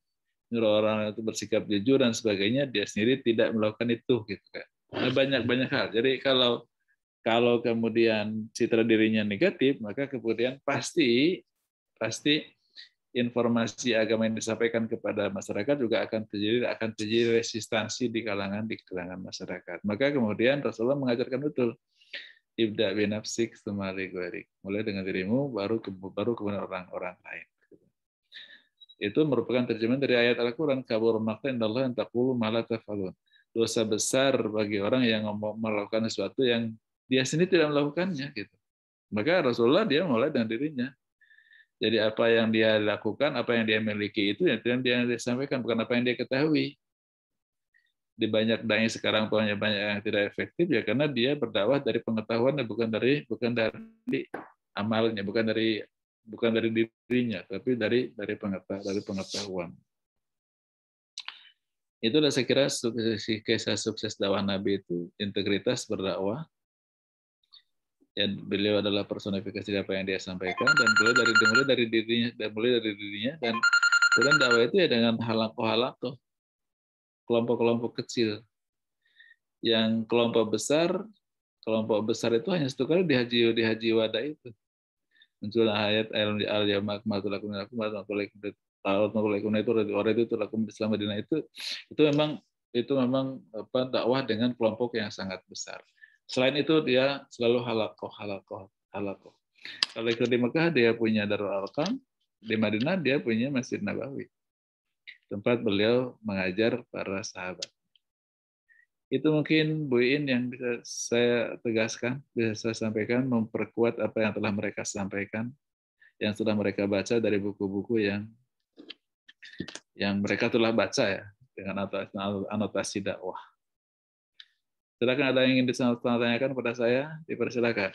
nyuruh orang itu bersikap jujur dan sebagainya, dia sendiri tidak melakukan itu, gitu kan? Nah, banyak hal. Jadi kalau kemudian citra dirinya negatif, maka kemudian pasti informasi agama yang disampaikan kepada masyarakat juga akan terjadi resistansi di kalangan masyarakat. Maka kemudian Rasulullah mengajarkan betul, ibda binafsik tsumma ligharik. Mulai dengan dirimu, baru kemudian orang lain. Itu merupakan terjemahan dari ayat Al-Quran, kabur maqtan indallahi an taqulu ma la taf'alun. Dosa besar bagi orang yang melakukan sesuatu yang dia sendiri tidak melakukannya, gitu. Maka Rasulullah dia mulai dengan dirinya. Jadi apa yang dia lakukan, apa yang dia miliki itu yang dia sampaikan, bukan apa yang dia ketahui. Di banyak dai sekarang banyak yang tidak efektif ya karena dia berdakwah dari pengetahuan, bukan dari amalnya, bukan dari bukan dari dirinya, tapi dari pengetahuan. Itulah saya kira kisah sukses dakwah Nabi itu, integritas berdakwah. Dan beliau adalah personifikasi apa yang dia sampaikan, dan mulai dari dirinya dan kemudian dakwah itu ya dengan halakoh kelompok-kelompok kecil. Yang kelompok besar itu hanya satu kali di haji wada itu. Muncul ayat al-yawma akmaltu lakum dinakum wa atmamtu lakum itu memang dakwah dengan kelompok yang sangat besar. Selain itu dia selalu halakoh. Kalau di Mekah dia punya Darul Arqam, di Madinah dia punya Masjid Nabawi, tempat beliau mengajar para sahabat. Itu mungkin Bu In yang bisa saya tegaskan, bisa saya sampaikan, memperkuat apa yang telah mereka sampaikan, yang sudah mereka baca dari buku-buku yang mereka telah baca ya, dengan anotasi dakwah. Silakan, ada yang ingin ditanyakan kepada saya, dipersilakan.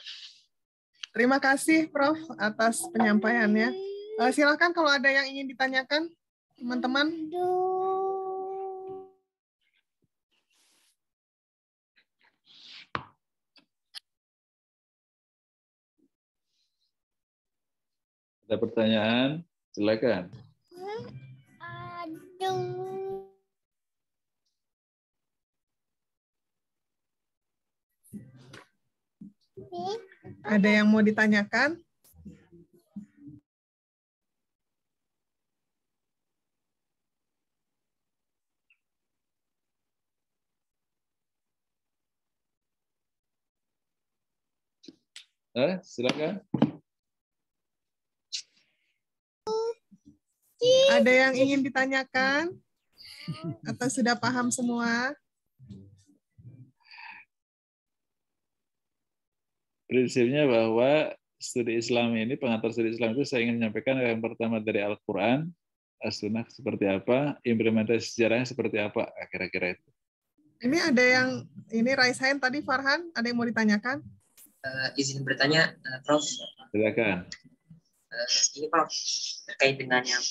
Terima kasih Prof atas penyampaiannya. Silakan kalau ada yang ingin ditanyakan, teman-teman. Ada pertanyaan? Silakan. Ada yang mau ditanyakan? Silakan. Ada yang ingin ditanyakan? Atau sudah paham semua? Prinsipnya bahwa studi Islam ini, pengantar studi Islam itu saya ingin menyampaikan yang pertama dari Al-Quran, As-Sunnah seperti apa, implementasi sejarahnya seperti apa, kira-kira itu. Ini ada yang, ini raise hand tadi Farhan, ada yang mau ditanyakan? Izin bertanya, Prof. Silakan. Ini Prof, terkait dengan yang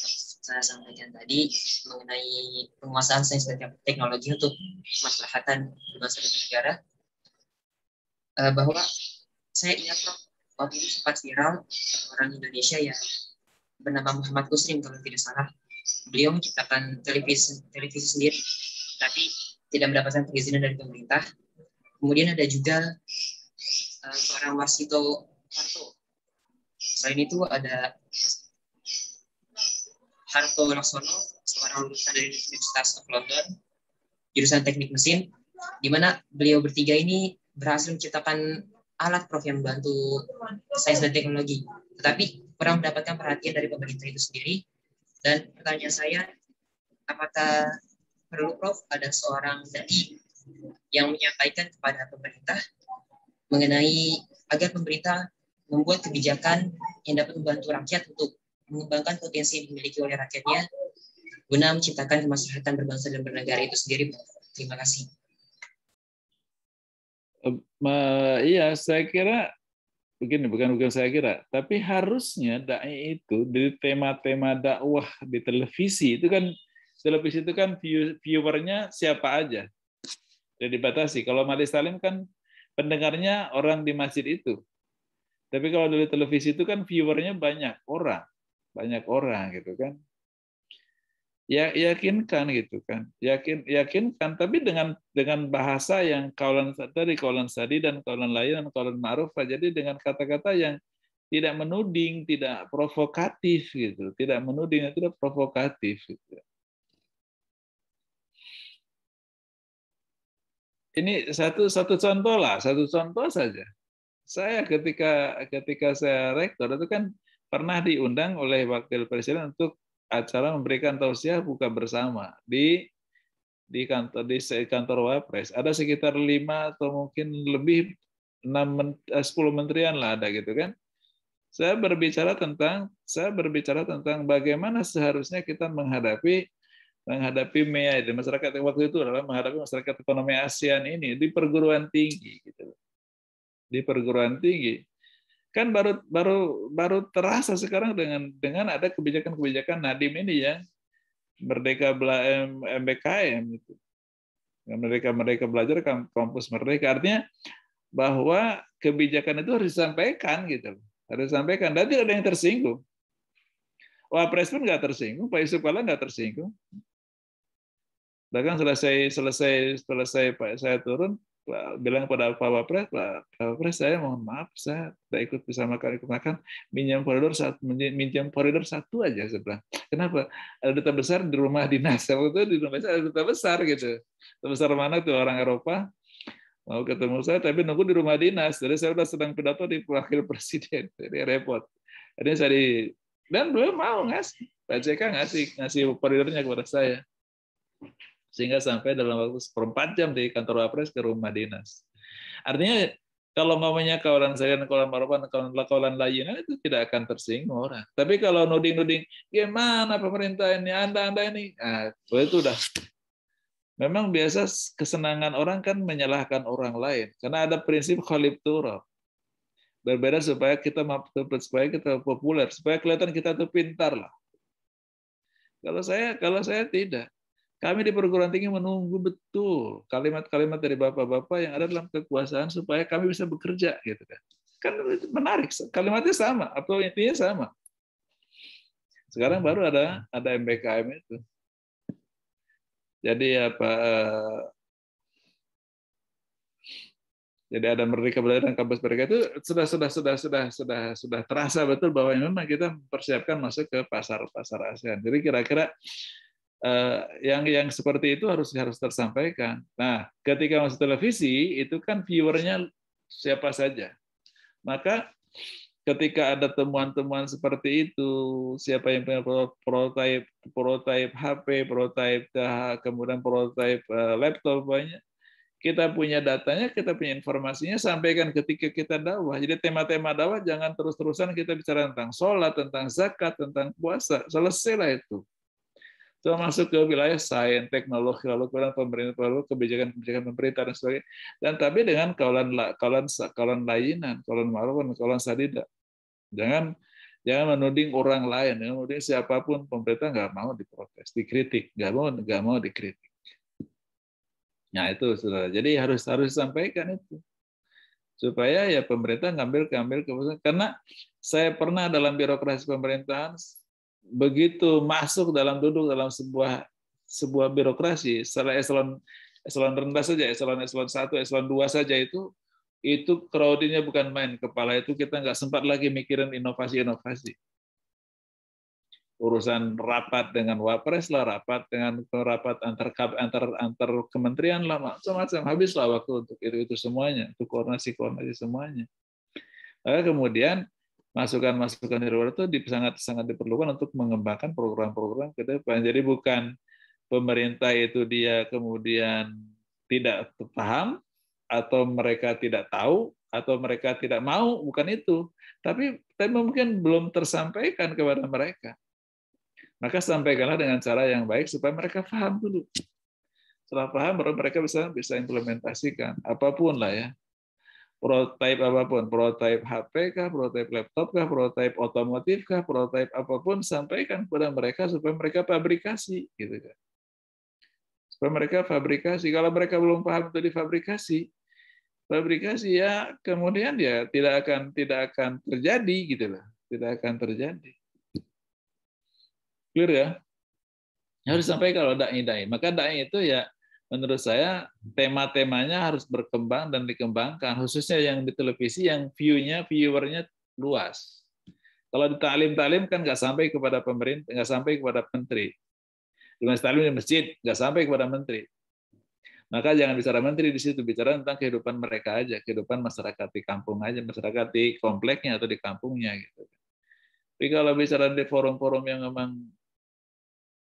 saya sampaikan tadi mengenai penguasaan sains dan teknologi untuk kemaslahatan bangsa dan negara, bahwa saya ingat Prof, waktu itu sempat viral orang Indonesia yang bernama Muhammad Kusrim kalau tidak salah. Beliau menciptakan televisi sendiri, tapi tidak mendapatkan perizinan dari pemerintah. Kemudian ada juga seorang Warsito Harto. Selain itu ada Harto Laksono, seorang lulusan dari Universitas of London, jurusan teknik mesin, di mana beliau bertiga ini berhasil menciptakan alat Prof yang membantu sains dan teknologi. Tetapi kurang mendapatkan perhatian dari pemerintah itu sendiri. Dan pertanyaan saya, apakah perlu Prof ada seorang dai yang menyampaikan kepada pemerintah mengenai agar pemerintah membuat kebijakan yang dapat membantu rakyat untuk mengembangkan potensi yang dimiliki oleh rakyatnya guna menciptakan kemaslahatan berbangsa dan bernegara itu sendiri. Terima kasih. Iya, saya kira begini, bukan saya kira, tapi harusnya dai itu di tema-tema dakwah di televisi itu kan, viewernya siapa aja, dan dibatasi. Kalau Majelis Taklim kan pendengarnya orang di masjid itu, tapi kalau dari televisi itu kan viewernya banyak orang gitu kan. Ya yakinkan gitu kan, yakinkan, tapi dengan bahasa yang kaulan sadi dan kaulan lain dan kaulan ma'ruf, jadi dengan kata-kata yang tidak menuding, tidak provokatif gitu, tidak menuding, tidak provokatif gitu. Ini satu contoh saja. Saya ketika saya rektor itu kan pernah diundang oleh wakil presiden untuk acara memberikan tausiah buka bersama di kantor Wapres. Ada sekitar 5 atau mungkin lebih 10 menterian lah ada gitu kan. Saya berbicara tentang bagaimana seharusnya kita menghadapi MEA di masyarakat waktu itu adalah menghadapi masyarakat ekonomi ASEAN ini di perguruan tinggi gitu. Di perguruan tinggi. Kan baru terasa sekarang dengan ada kebijakan-kebijakan Nadiem ini ya, Merdeka MBKM itu. Mereka belajar kampus merdeka, artinya bahwa kebijakan itu harus disampaikan gitu, harus disampaikan dan tidak ada yang tersinggung. Wapres pun nggak tersinggung, Pak Yusuf Kala nggak tersinggung. Bahkan selesai Pak saya turun, bilang pada Pak Wapres, saya mohon maaf, saya tidak ikut bisa makan, minjam koridor satu aja, saya bilang. Kenapa? Ada duta besar di rumah dinas. Waktu itu di rumah saya ada duta besar gitu. Duta besar mana tuh, orang Eropa mau ketemu saya, tapi nunggu di rumah dinas. Jadi saya udah sedang pidato di wakil presiden, jadi repot. Jadi dan belum mau ngasih, Pak JK ngasih koridornya kepada saya. Sehingga sampai dalam waktu 1/4 jam di kantor Wapres ke rumah dinas. Artinya kalau ngomongnya kawalan saya dan kawalan Marwan, kawalan lainnya itu tidak akan tersinggung orang. Tapi kalau nuding-nuding, gimana pemerintah ini, Anda ini, nah, itu udah. Memang biasa kesenangan orang kan menyalahkan orang lain, karena ada prinsip khalif turab. Berbeda supaya kita populer, supaya kelihatan kita tuh pintar lah. Kalau saya tidak. Kami di perguruan tinggi menunggu betul kalimat-kalimat dari bapak-bapak yang ada dalam kekuasaan supaya kami bisa bekerja, gitu kan. Kan menarik, kalimatnya sama atau intinya sama. Sekarang baru ada MBKM itu. Jadi jadi ada Merdeka Belajar dan Kampus Merdeka itu sudah terasa betul bahwa memang kita mempersiapkan masuk ke pasar ASEAN. Jadi kira-kira yang seperti itu harus tersampaikan. Nah, ketika masuk televisi itu kan viewernya siapa saja. Maka ketika ada temuan-temuan seperti itu, siapa yang punya prototipe HP, prototipe kemudian prototipe laptop banyak, kita punya datanya, kita punya informasinya, sampaikan ketika kita dakwah. Jadi tema-tema dakwah jangan terus-terusan kita bicara tentang sholat, tentang zakat, tentang puasa. Selesailah itu. Itu masuk ke wilayah sains, teknologi, lalu pemerintah, lalu kebijakan pemerintah dan sebagainya. Dan tapi dengan kawalan layinan, kawalan ma'ruf, kawalan sadida. Jangan menuding orang lain, menuding siapapun. Pemerintah nggak mau diprotes, dikritik, nggak mau dikritik. Nah itu sudah. Jadi harus disampaikan itu supaya ya pemerintah ngambil keputusan. Karena saya pernah dalam birokrasi pemerintahan, begitu duduk dalam sebuah birokrasi, setelah eselon rendah saja, eselon 1, eselon 2 saja itu crowding-nya bukan main. Kepala itu kita nggak sempat lagi mikirin inovasi. Urusan rapat dengan Wapres lah, rapat antar kementerian lah, macam-macam. Habislah waktu untuk itu semuanya, untuk koordinasi semuanya. Lalu kemudian masukan dari luar itu sangat diperlukan untuk mengembangkan program-program ke depan. Jadi bukan pemerintah itu dia kemudian tidak paham atau mereka tidak tahu atau mereka tidak mau, bukan itu. Tapi mungkin belum tersampaikan kepada mereka. Maka sampaikanlah dengan cara yang baik supaya mereka paham dulu. Setelah paham baru mereka bisa implementasikan apapun lah ya. Prototipe apapun, prototipe HP kah, prototipe laptop kah, prototipe otomotif kah, prototipe apapun, sampaikan kepada mereka supaya mereka fabrikasi, gitu kan. Supaya mereka fabrikasi. Kalau mereka belum paham itu fabrikasi ya kemudian ya tidak akan terjadi, gitu loh, tidak akan terjadi. Clear ya? Harus sampai kalau dai. Maka dai itu ya menurut saya tema-temanya harus berkembang dan dikembangkan, khususnya yang di televisi yang viewernya luas. Kalau di taklim kan nggak sampai kepada pemerintah, nggak sampai kepada menteri. Di taklim di masjid nggak sampai kepada menteri. Maka jangan bicara menteri di situ, bicara tentang kehidupan mereka aja, kehidupan masyarakat di kampung aja, masyarakat di kompleknya atau di kampungnya gitu. Tapi kalau bicara di forum-forum yang memang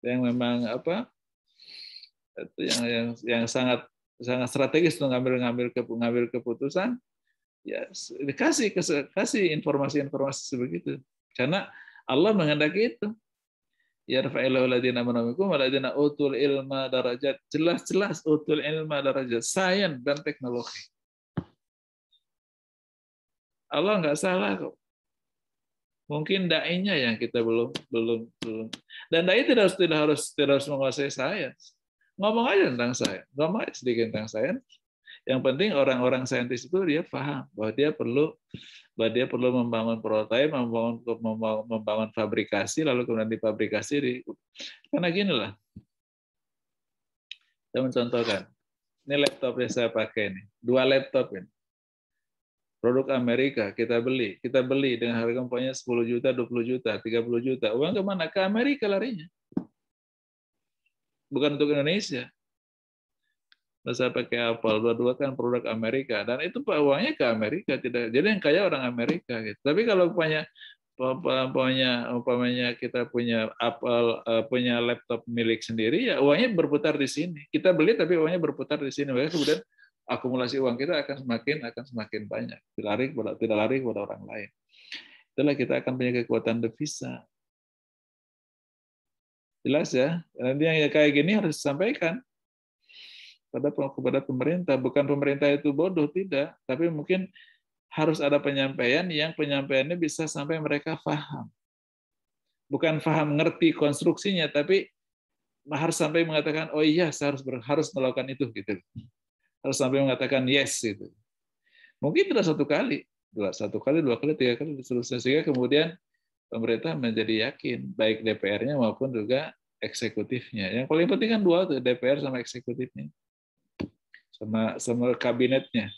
yang sangat strategis untuk ngambil keputusan, ya kasih informasi sebegitu. Karena Allah menghendaki itu. Yarfa'illahu alladziina aamanu minkum walladzina utul ilma darajat. Jelas-jelas utul ilma darajat, sains dan teknologi. Allah nggak salah kok. Mungkin dai-nya yang kita belum. Dan dai tidak harus menguasai sains. Ngomong aja tentang sains, ngomong aja sedikit tentang sains. Yang penting orang-orang saintis itu dia paham bahwa dia perlu membangun prototipe, membangun fabrikasi, lalu kemudian difabrikasi. Karena gini lah, saya mencontohkan. Ini laptop yang saya pakai ini, 2 laptop ini. Produk Amerika kita beli dengan harga umpamanya 10 juta, 20 juta, 30 juta. Uang kemana? Ke Amerika larinya. Bukan untuk Indonesia. Saya pakai Apple, dua-dua kan produk Amerika. Dan itu uangnya ke Amerika. Tidak. Jadi yang kaya orang Amerika. Gitu. Tapi kalau umpamanya kita punya Apple, punya laptop milik sendiri, ya uangnya berputar di sini. Kita beli tapi uangnya berputar di sini. Maka kemudian akumulasi uang kita akan semakin banyak. Tidak lari kepada orang lain. Itulah kita akan punya kekuatan devisa. Jelas ya? Nanti yang kayak gini harus disampaikan kepada pemerintah. Bukan pemerintah itu bodoh, tidak. Tapi mungkin harus ada penyampaian yang penyampaiannya bisa sampai mereka paham. Bukan paham ngerti konstruksinya, tapi harus sampai mengatakan, oh iya, saya harus melakukan itu. Gitu. Harus sampai mengatakan yes. Gitu. Mungkin tidak satu kali, 2 kali, 3 kali, seterusnya. Sehingga kemudian pemerintah menjadi yakin, baik DPR-nya maupun juga eksekutifnya. Yang paling penting kan 2 tuh, DPR sama eksekutifnya. Sama kabinetnya.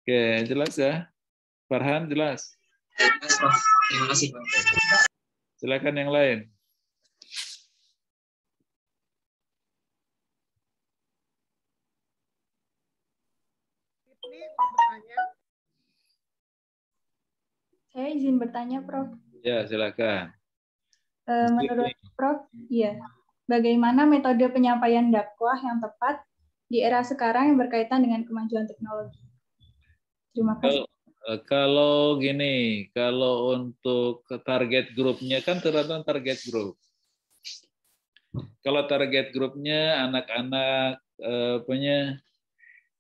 Oke, jelas ya? Farhan, jelas? Jelas, Prof. Terima kasih, Prof. Silakan yang lain. Saya izin bertanya, Prof. Ya, silakan. Menurut Prof, iya, bagaimana metode penyampaian dakwah yang tepat di era sekarang yang berkaitan dengan kemajuan teknologi? Terima kasih. Kalau gini, kalau untuk target grupnya kan tergantung target grup. Kalau target grupnya anak-anak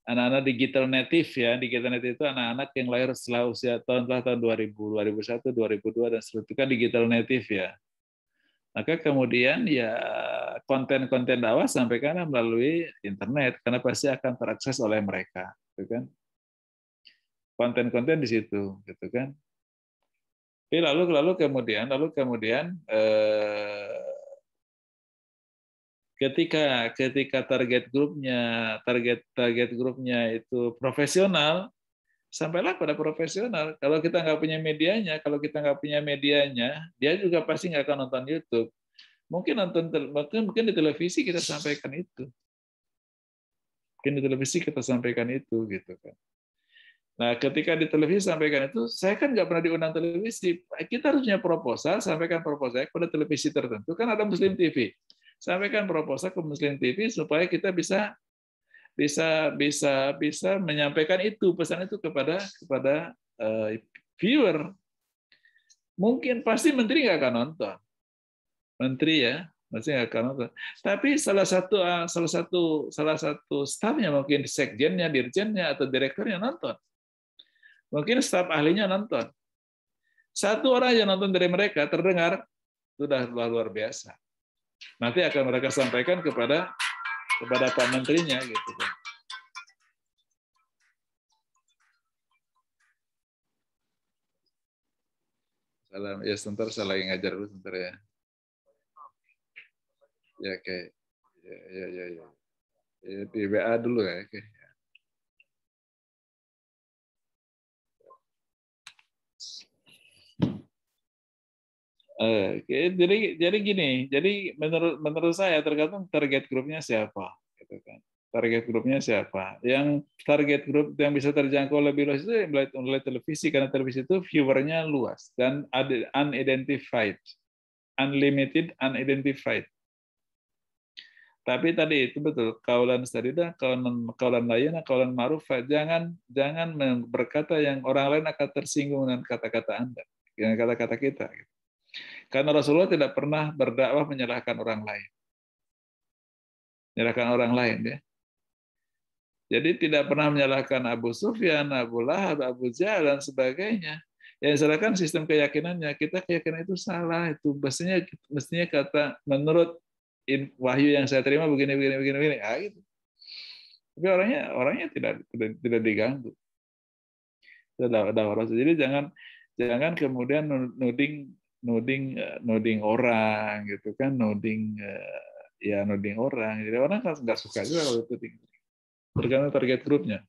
anak-anak digital native ya, digital native itu anak-anak yang lahir setelah tahun 2000, 2001, 2002 dan seterusnya itu kan digital native ya. Maka kemudian ya konten-konten dakwah sampaikan melalui internet karena pasti akan terakses oleh mereka, gitu kan? Konten-konten di situ, gitu kan? Tapi lalu kemudian ketika target grupnya itu profesional, sampailah pada profesional. Kalau kita nggak punya medianya, dia juga pasti nggak akan nonton YouTube. Mungkin di televisi kita sampaikan itu. Gitu kan. Nah, ketika di televisi sampaikan itu, saya kan nggak pernah diundang televisi. Kita harus punya proposal, sampaikan proposal kepada televisi tertentu. Kan ada Muslim TV. Sampaikan proposal ke Muslim TV supaya kita bisa menyampaikan itu pesan itu kepada viewer. Mungkin pasti menteri nggak akan nonton, pasti nggak akan nonton. Tapi salah satu stafnya mungkin sekjennya, dirjennya atau direkturnya nonton. Mungkin staf ahlinya nonton. 1 orang yang nonton dari mereka terdengar sudah luar biasa. Nanti akan mereka sampaikan kepada Pak Menterinya gitu kan. Salam ya, sebentar saya lagi ngajar dulu sebentar ya. Ya oke. Ya. Ya, di WA dulu ya, oke. Jadi gini, jadi menurut saya tergantung target grupnya siapa, gitu kan. Target grupnya siapa? Yang target grup yang bisa terjangkau lebih luas itu melalui televisi, karena televisi itu viewernya luas dan unidentified, unlimited, unidentified. Tapi tadi itu betul, kaulan sadida, kaulan layyina, kaulan ma'ruf, jangan berkata yang orang lain akan tersinggung dengan kata-kata Anda, dengan kata-kata kita. Gitu. Karena Rasulullah tidak pernah berdakwah menyalahkan orang lain. Menyalahkan orang lain ya. Jadi tidak pernah menyalahkan Abu Sufyan, Abu Lahab, Abu Jahal dan sebagainya. Yang disalahkan sistem keyakinannya. Kita keyakinan itu salah. Itu mestinya kata menurut wahyu yang saya terima begini. Gitu. Tapi orangnya tidak diganggu. Jadi jangan kemudian nuding orang gitu kan, nuding orang. Jadi orang kan nggak suka juga kalau itu tergantung target grupnya.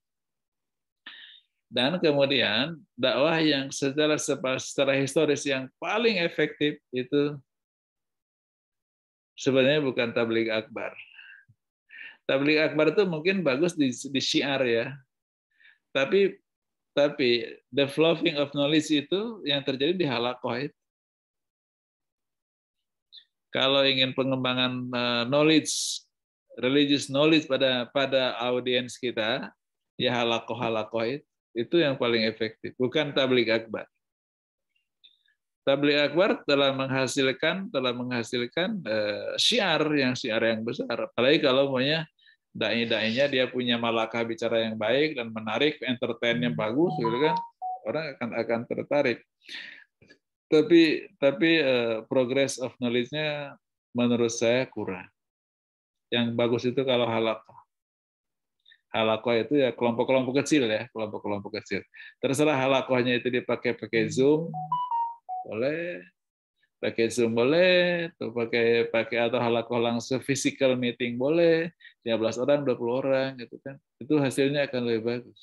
Dan kemudian dakwah yang secara historis yang paling efektif itu sebenarnya bukan tabligh akbar. Tabligh akbar itu mungkin bagus di syiar ya. Tapi the flowing of knowledge itu yang terjadi di halaqah itu. Kalau ingin pengembangan knowledge, religious knowledge pada audiens kita, ya halaqah itu yang paling efektif, bukan tabligh akbar. Tabligh akbar telah menghasilkan syiar yang besar. Apalagi kalau maunya dai-dainya dia punya malakah bicara yang baik dan menarik, entertain-nya bagus, gitu kan, orang akan tertarik. Tapi progress of knowledge-nya menurut saya kurang. Yang bagus itu kalau halaqah. Halaqah itu ya kelompok-kelompok kecil ya, kelompok-kelompok kecil. Terserah halaqahnya itu dipakai Zoom, boleh. Pakai Zoom boleh, atau pakai atau halaqah langsung physical meeting boleh. 15 orang, 20 orang gitu kan. Itu hasilnya akan lebih bagus.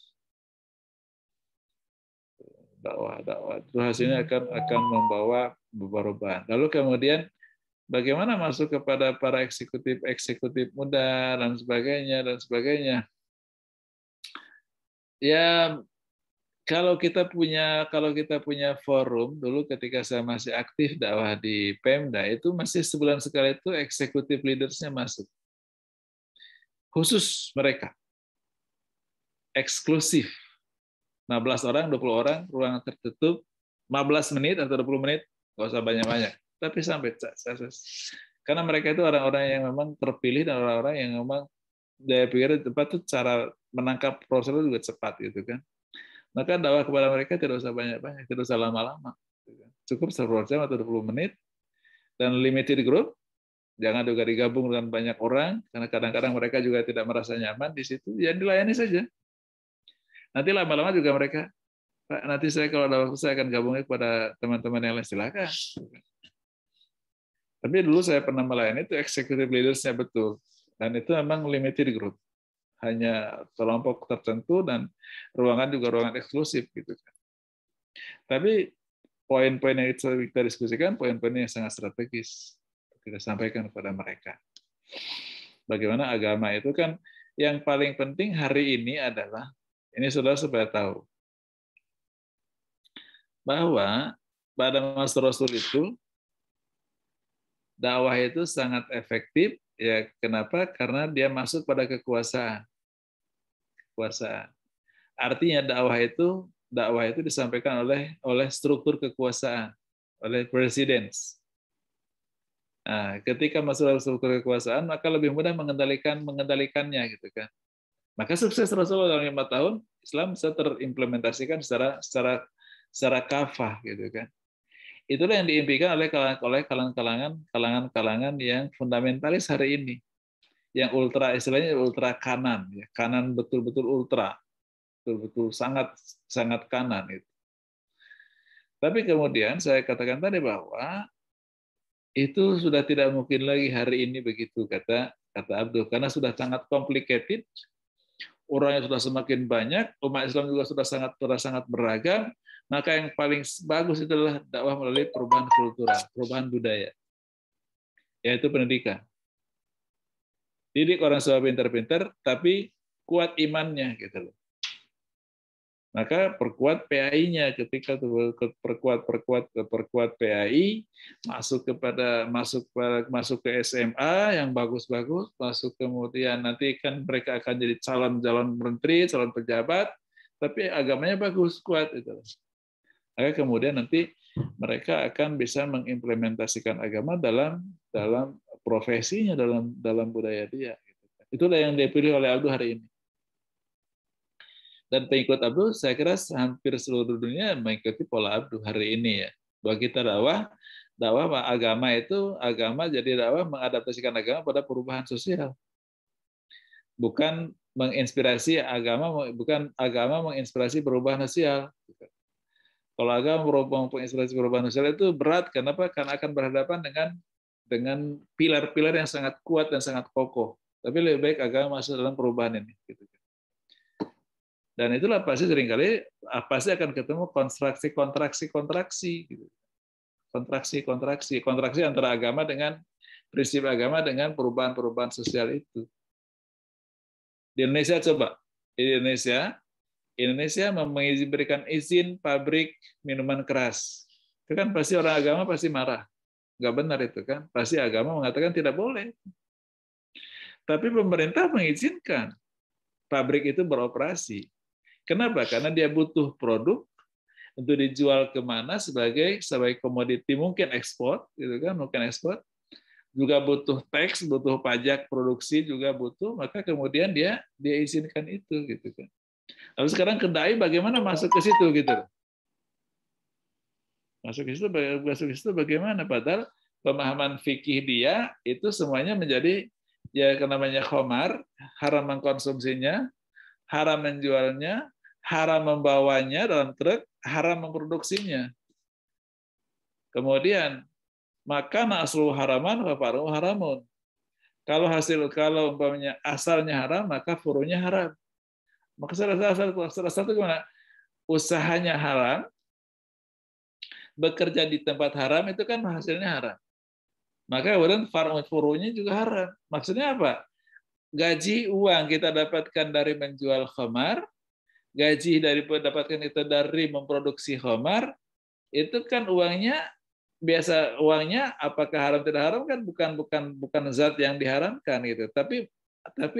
Dakwah itu hasilnya akan membawa perubahan. Lalu kemudian bagaimana masuk kepada para eksekutif muda dan sebagainya. Ya, kalau kita punya forum dulu ketika saya masih aktif dakwah di Pemda itu masih sebulan sekali itu eksekutif leaders-nya masuk. Khusus mereka. Eksklusif. 15 orang, 20 orang, ruangan tertutup, 15 menit atau 20 menit, nggak usah banyak-banyak. Tapi sampai karena mereka itu orang-orang yang memang terpilih dan orang-orang yang memang daya pikir cepat tuh cara menangkap proses juga cepat gitu kan. Maka dakwah kepada mereka tidak usah banyak-banyak, tidak usah lama-lama. Cukup 10 jam atau 20 menit dan limited group. Jangan juga digabung dengan banyak orang karena kadang-kadang mereka juga tidak merasa nyaman di situ. Ya dilayani saja. Nanti lama-lama juga mereka, Pak, nanti saya kalau ada waktu saya akan gabungnya kepada teman-teman yang lain, silakan. Tapi dulu saya pernah melayani itu executive leaders-nya betul. Dan itu memang limited group. Hanya kelompok tertentu dan ruangan juga ruangan eksklusif gitu kan. Tapi poin-poin yang kita diskusikan, poin-poin yang sangat strategis kita sampaikan kepada mereka. Bagaimana agama itu kan yang paling penting hari ini adalah ini saudara supaya tahu bahwa pada masa Rasul itu dakwah itu sangat efektif ya. Kenapa? Karena dia masuk pada kekuasaan. Artinya dakwah itu disampaikan oleh struktur kekuasaan, oleh presiden. Nah, ketika masuk dalam struktur kekuasaan maka lebih mudah mengendalikannya gitu kan. Maka sukses Rasulullah dalam 5 tahun Islam bisa terimplementasikan secara kafah gitu kan. Itulah yang diimpikan oleh kalangan-kalangan yang fundamentalis hari ini, yang ultra istilahnya ultra kanan, ya kanan betul-betul ultra, betul-betul sangat kanan itu. Tapi kemudian saya katakan tadi bahwa itu sudah tidak mungkin lagi hari ini begitu kata Abdul, karena sudah sangat complicated. Orangnya sudah semakin banyak, umat Islam juga sudah sangat beragam, maka yang paling bagus itu adalah dakwah melalui perubahan kultural, perubahan budaya, yaitu pendidikan. Didik orang supaya pintar-pintar, tapi kuat imannya gitu loh. Maka perkuat PAI-nya ketika perkuat PAI, masuk ke SMA yang bagus-bagus, masuk kemudian nanti kan mereka akan jadi calon menteri, calon pejabat, tapi agamanya bagus, kuat itu. Maka kemudian nanti mereka akan bisa mengimplementasikan agama dalam profesinya, dalam budaya dia. Itulah yang dipilih oleh Abdul hari ini. Dan pengikut Abdul, saya kira hampir seluruh dunia mengikuti pola Abdul hari ini ya. Bahwa kita dakwah agama itu, agama jadi dakwah mengadaptasikan agama pada perubahan sosial. Bukan menginspirasi agama, bukan agama menginspirasi perubahan sosial. Kalau agama menginspirasi perubahan sosial itu berat, kenapa? Karena akan berhadapan dengan pilar-pilar yang sangat kuat dan sangat kokoh. Tapi lebih baik agama masuk dalam perubahan ini. Dan itulah pasti seringkali pasti akan ketemu kontraksi antara agama dengan prinsip agama dengan perubahan-perubahan sosial itu. Di Indonesia coba, di Indonesia memberikan izin pabrik minuman keras. Itu kan pasti orang agama pasti marah. Nggak benar itu kan. Pasti agama mengatakan tidak boleh. Tapi pemerintah mengizinkan pabrik itu beroperasi. Kenapa? Karena dia butuh produk untuk dijual kemana sebagai komoditi, mungkin ekspor, gitu kan? Mungkin ekspor. Juga butuh tax, butuh pajak produksi juga butuh. Maka kemudian dia izinkan itu, gitu kan? Lalu sekarang kedai bagaimana masuk ke situ, gitu? Masuk ke situ bagaimana? Padahal pemahaman fikih dia itu semuanya menjadi ya namanya khamar, haram mengkonsumsinya, haram menjualnya, haram membawanya dalam truk, haram memproduksinya. Kemudian maka aslu haraman wa faru'u haramun. Kalau umpamanya asalnya haram, maka furunya haram. Maka salah satu gimana? Usahanya haram, bekerja di tempat haram itu kan hasilnya haram. Maka kemudian furunya juga haram. Maksudnya apa? Gaji uang kita dapatkan dari menjual khamar, gaji dapatkan itu dari memproduksi khamar, itu kan uangnya apakah haram tidak haram kan bukan zat yang diharamkan gitu. Tapi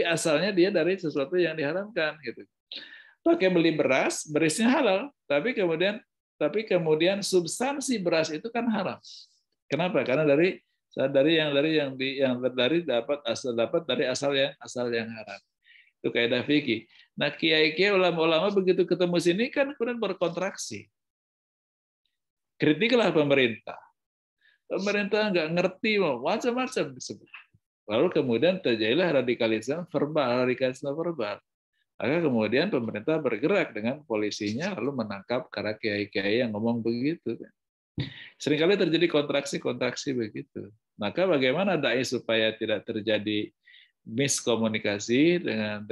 asalnya dia dari sesuatu yang diharamkan gitu. Pakai beli beras, berasnya halal, tapi kemudian substansi beras itu kan haram. Kenapa? Karena dari asal yang haram. Itu kaidah fikih. Nah, kiai-kiai ulama-ulama begitu ketemu sini kan kemudian berkontraksi. Kritiklah pemerintah. Pemerintah nggak ngerti, macam-macam disebut. Lalu kemudian terjadilah radikalisme verbal. Maka kemudian pemerintah bergerak dengan polisinya lalu menangkap para kiai-kiai yang ngomong begitu. Seringkali terjadi kontraksi begitu. Maka bagaimana dai supaya tidak terjadi miskomunikasi dengan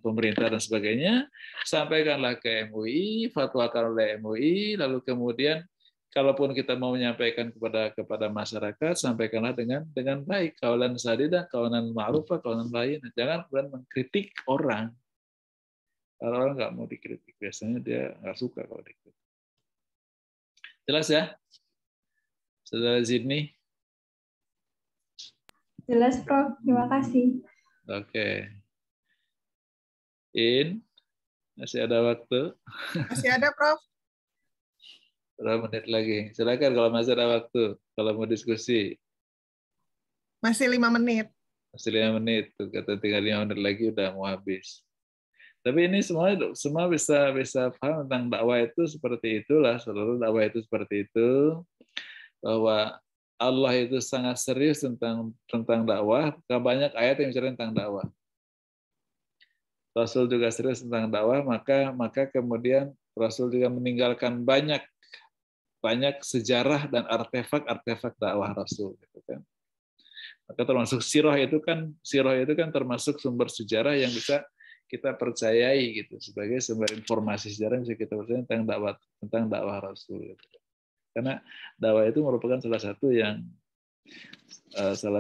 pemerintah dan sebagainya, sampaikanlah ke MUI, fatwakan oleh MUI, lalu kemudian kalaupun kita mau menyampaikan kepada masyarakat, sampaikanlah dengan baik, qaulan sadidah, qaulan ma'rufah, qaulan layyin. Jangan kemudian mengkritik orang. Kalau orang nggak mau dikritik, biasanya dia nggak suka kalau dikritik. Jelas ya? Saudara Zidni? Jelas, Prof. Terima kasih. Oke. Masih ada waktu? Masih ada, Prof. Berapa menit lagi? Silakan kalau masih ada waktu. Kalau mau diskusi. Masih 5 menit. Masih 5 menit. Tuh, kata tinggal 5 menit lagi udah mau habis. Tapi ini semua bisa paham tentang dakwah itu seperti itulah. Seluruh dakwah itu seperti itu. Bahwa Allah itu sangat serius tentang dakwah. Banyak ayat yang bicara tentang dakwah. Rasul juga serius tentang dakwah, maka kemudian Rasul juga meninggalkan banyak sejarah dan artefak dakwah Rasul, gitu kan. Maka termasuk sirah itu kan termasuk sumber sejarah yang bisa kita percayai gitu sebagai sumber informasi sejarah yang bisa kita percaya tentang dakwah Rasul. Gitu. Karena dakwah itu merupakan salah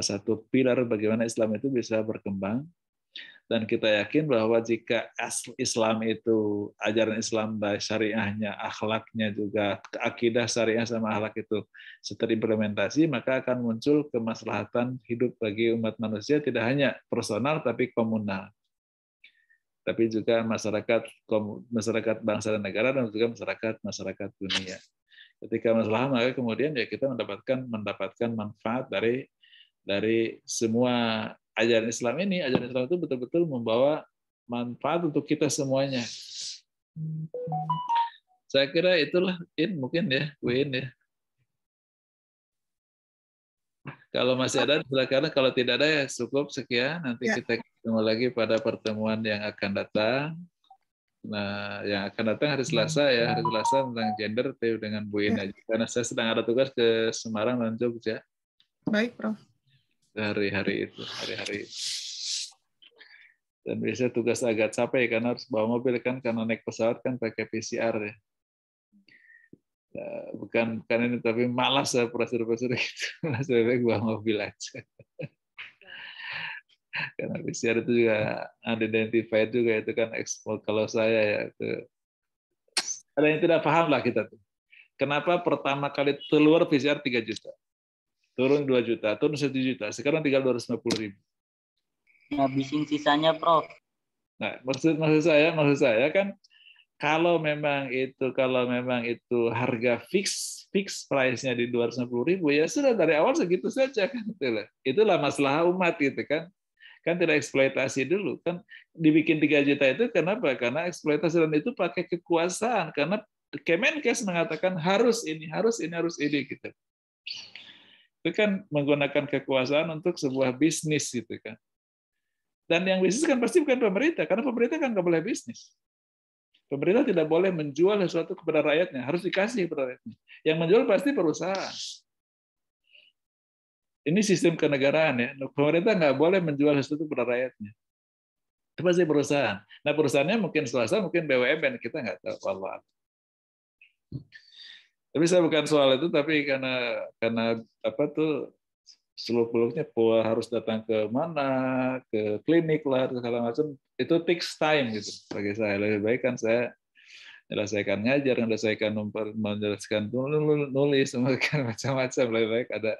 satu pilar bagaimana Islam itu bisa berkembang. Dan kita yakin bahwa jika Islam itu, ajaran Islam baik syariahnya, akhlaknya juga, akidah syariah sama akhlak itu terimplementasi, maka akan muncul kemaslahatan hidup bagi umat manusia, tidak hanya personal tapi komunal. Tapi juga masyarakat bangsa dan negara, dan juga masyarakat dunia. Ketika masalah, maka kemudian ya kita mendapatkan manfaat dari dari semua ajaran Islam ini. Ajaran Islam itu betul-betul membawa manfaat untuk kita semuanya. Saya kira itulah mungkin ya, Win ya. Kalau masih ada, silakan. Kalau tidak ada ya cukup sekian. Nanti kita ketemu lagi pada pertemuan yang akan datang. Nah, yang akan datang hari Selasa ya, hari Selasa tentang gender dengan Bu In aja. Karena saya sedang ada tugas ke Semarang dan Jogja. Baik, Prof. Hari-hari itu. Dan biasanya tugas agak capek karena harus bawa mobil kan, karena naik pesawat kan pakai PCR ya. Bukan ini, tapi malas ya prosedur-prosedur gitu. Lebih baik bawa mobil aja. Karena PCR itu juga unidentified juga, itu kan ekspor. Kalau saya ya itu ada yang tidak paham lah kita tuh. Kenapa pertama kali keluar PCR 3 juta, turun 2 juta, turun 1 juta, sekarang tinggal 250.000. Habisin sisanya, Prof. Nah, maksud saya kan kalau memang itu harga fix price-nya di 250.000 ya sudah dari awal segitu saja kan. Itulah masalah umat gitu kan. Kan tidak eksploitasi dulu kan, dibikin 3 juta itu kenapa? Karena eksploitasi dan itu pakai kekuasaan, karena Kemenkes mengatakan harus ini gitu. Itu kan menggunakan kekuasaan untuk sebuah bisnis gitu kan. Dan yang bisnis kan pasti bukan pemerintah, karena pemerintah kan nggak boleh bisnis. Pemerintah tidak boleh menjual sesuatu kepada rakyatnya, harus dikasih kepada rakyatnya. Yang menjual pasti perusahaan. Ini sistem kenegaraan ya. Pemerintah nggak boleh menjual sesuatu kepada rakyatnya. Itu pasti perusahaan. Nah perusahaannya mungkin swasta, mungkin BUMN, kita nggak tahu. Allah. Tapi saya bukan soal itu, tapi karena apa tuh seluk-beluknya harus datang ke mana, ke klinik lah, segala macam, itu takes time gitu. Bagi saya lebih baik kan saya menyelesaikan ngajar, menjelaskan nulis, macam-macam, lebih baik ada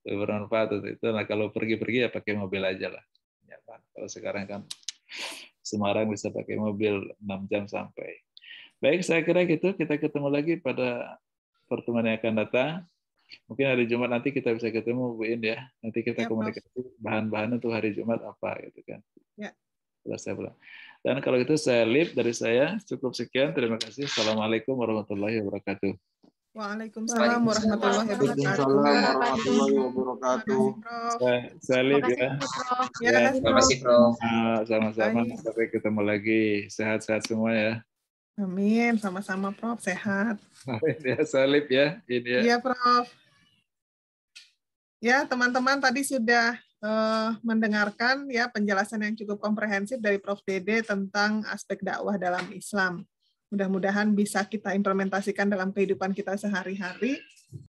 bermanfaat itu. Nah kalau pergi-pergi ya pakai mobil aja lah. Ya, kalau sekarang kan Semarang bisa pakai mobil 6 jam sampai. Baik, saya kira gitu. Kita ketemu lagi pada pertemuan yang akan datang. Mungkin hari Jumat nanti kita bisa ketemu Bu In ya. Nanti kita komunikasi bahan-bahan untuk hari Jumat apa gitu kan. Ya. Saya pulang. Dan kalau gitu saya leave dari saya. Cukup sekian. Terima kasih. Assalamualaikum warahmatullahi wabarakatuh. Waalaikumsalam warahmatullahi wabarakatuh. Saya leave ya. Terima kasih, Prof. Sama-sama. Sampai ketemu lagi. Sehat-sehat semua ya. Amin. Sama-sama, Prof. Sehat. Amin ya. Saya leave ya. Ini ya. Iya, Prof. Ya, teman-teman tadi sudah mendengarkan ya penjelasan yang cukup komprehensif dari Prof. Dede tentang aspek dakwah dalam Islam. Mudah-mudahan bisa kita implementasikan dalam kehidupan kita sehari-hari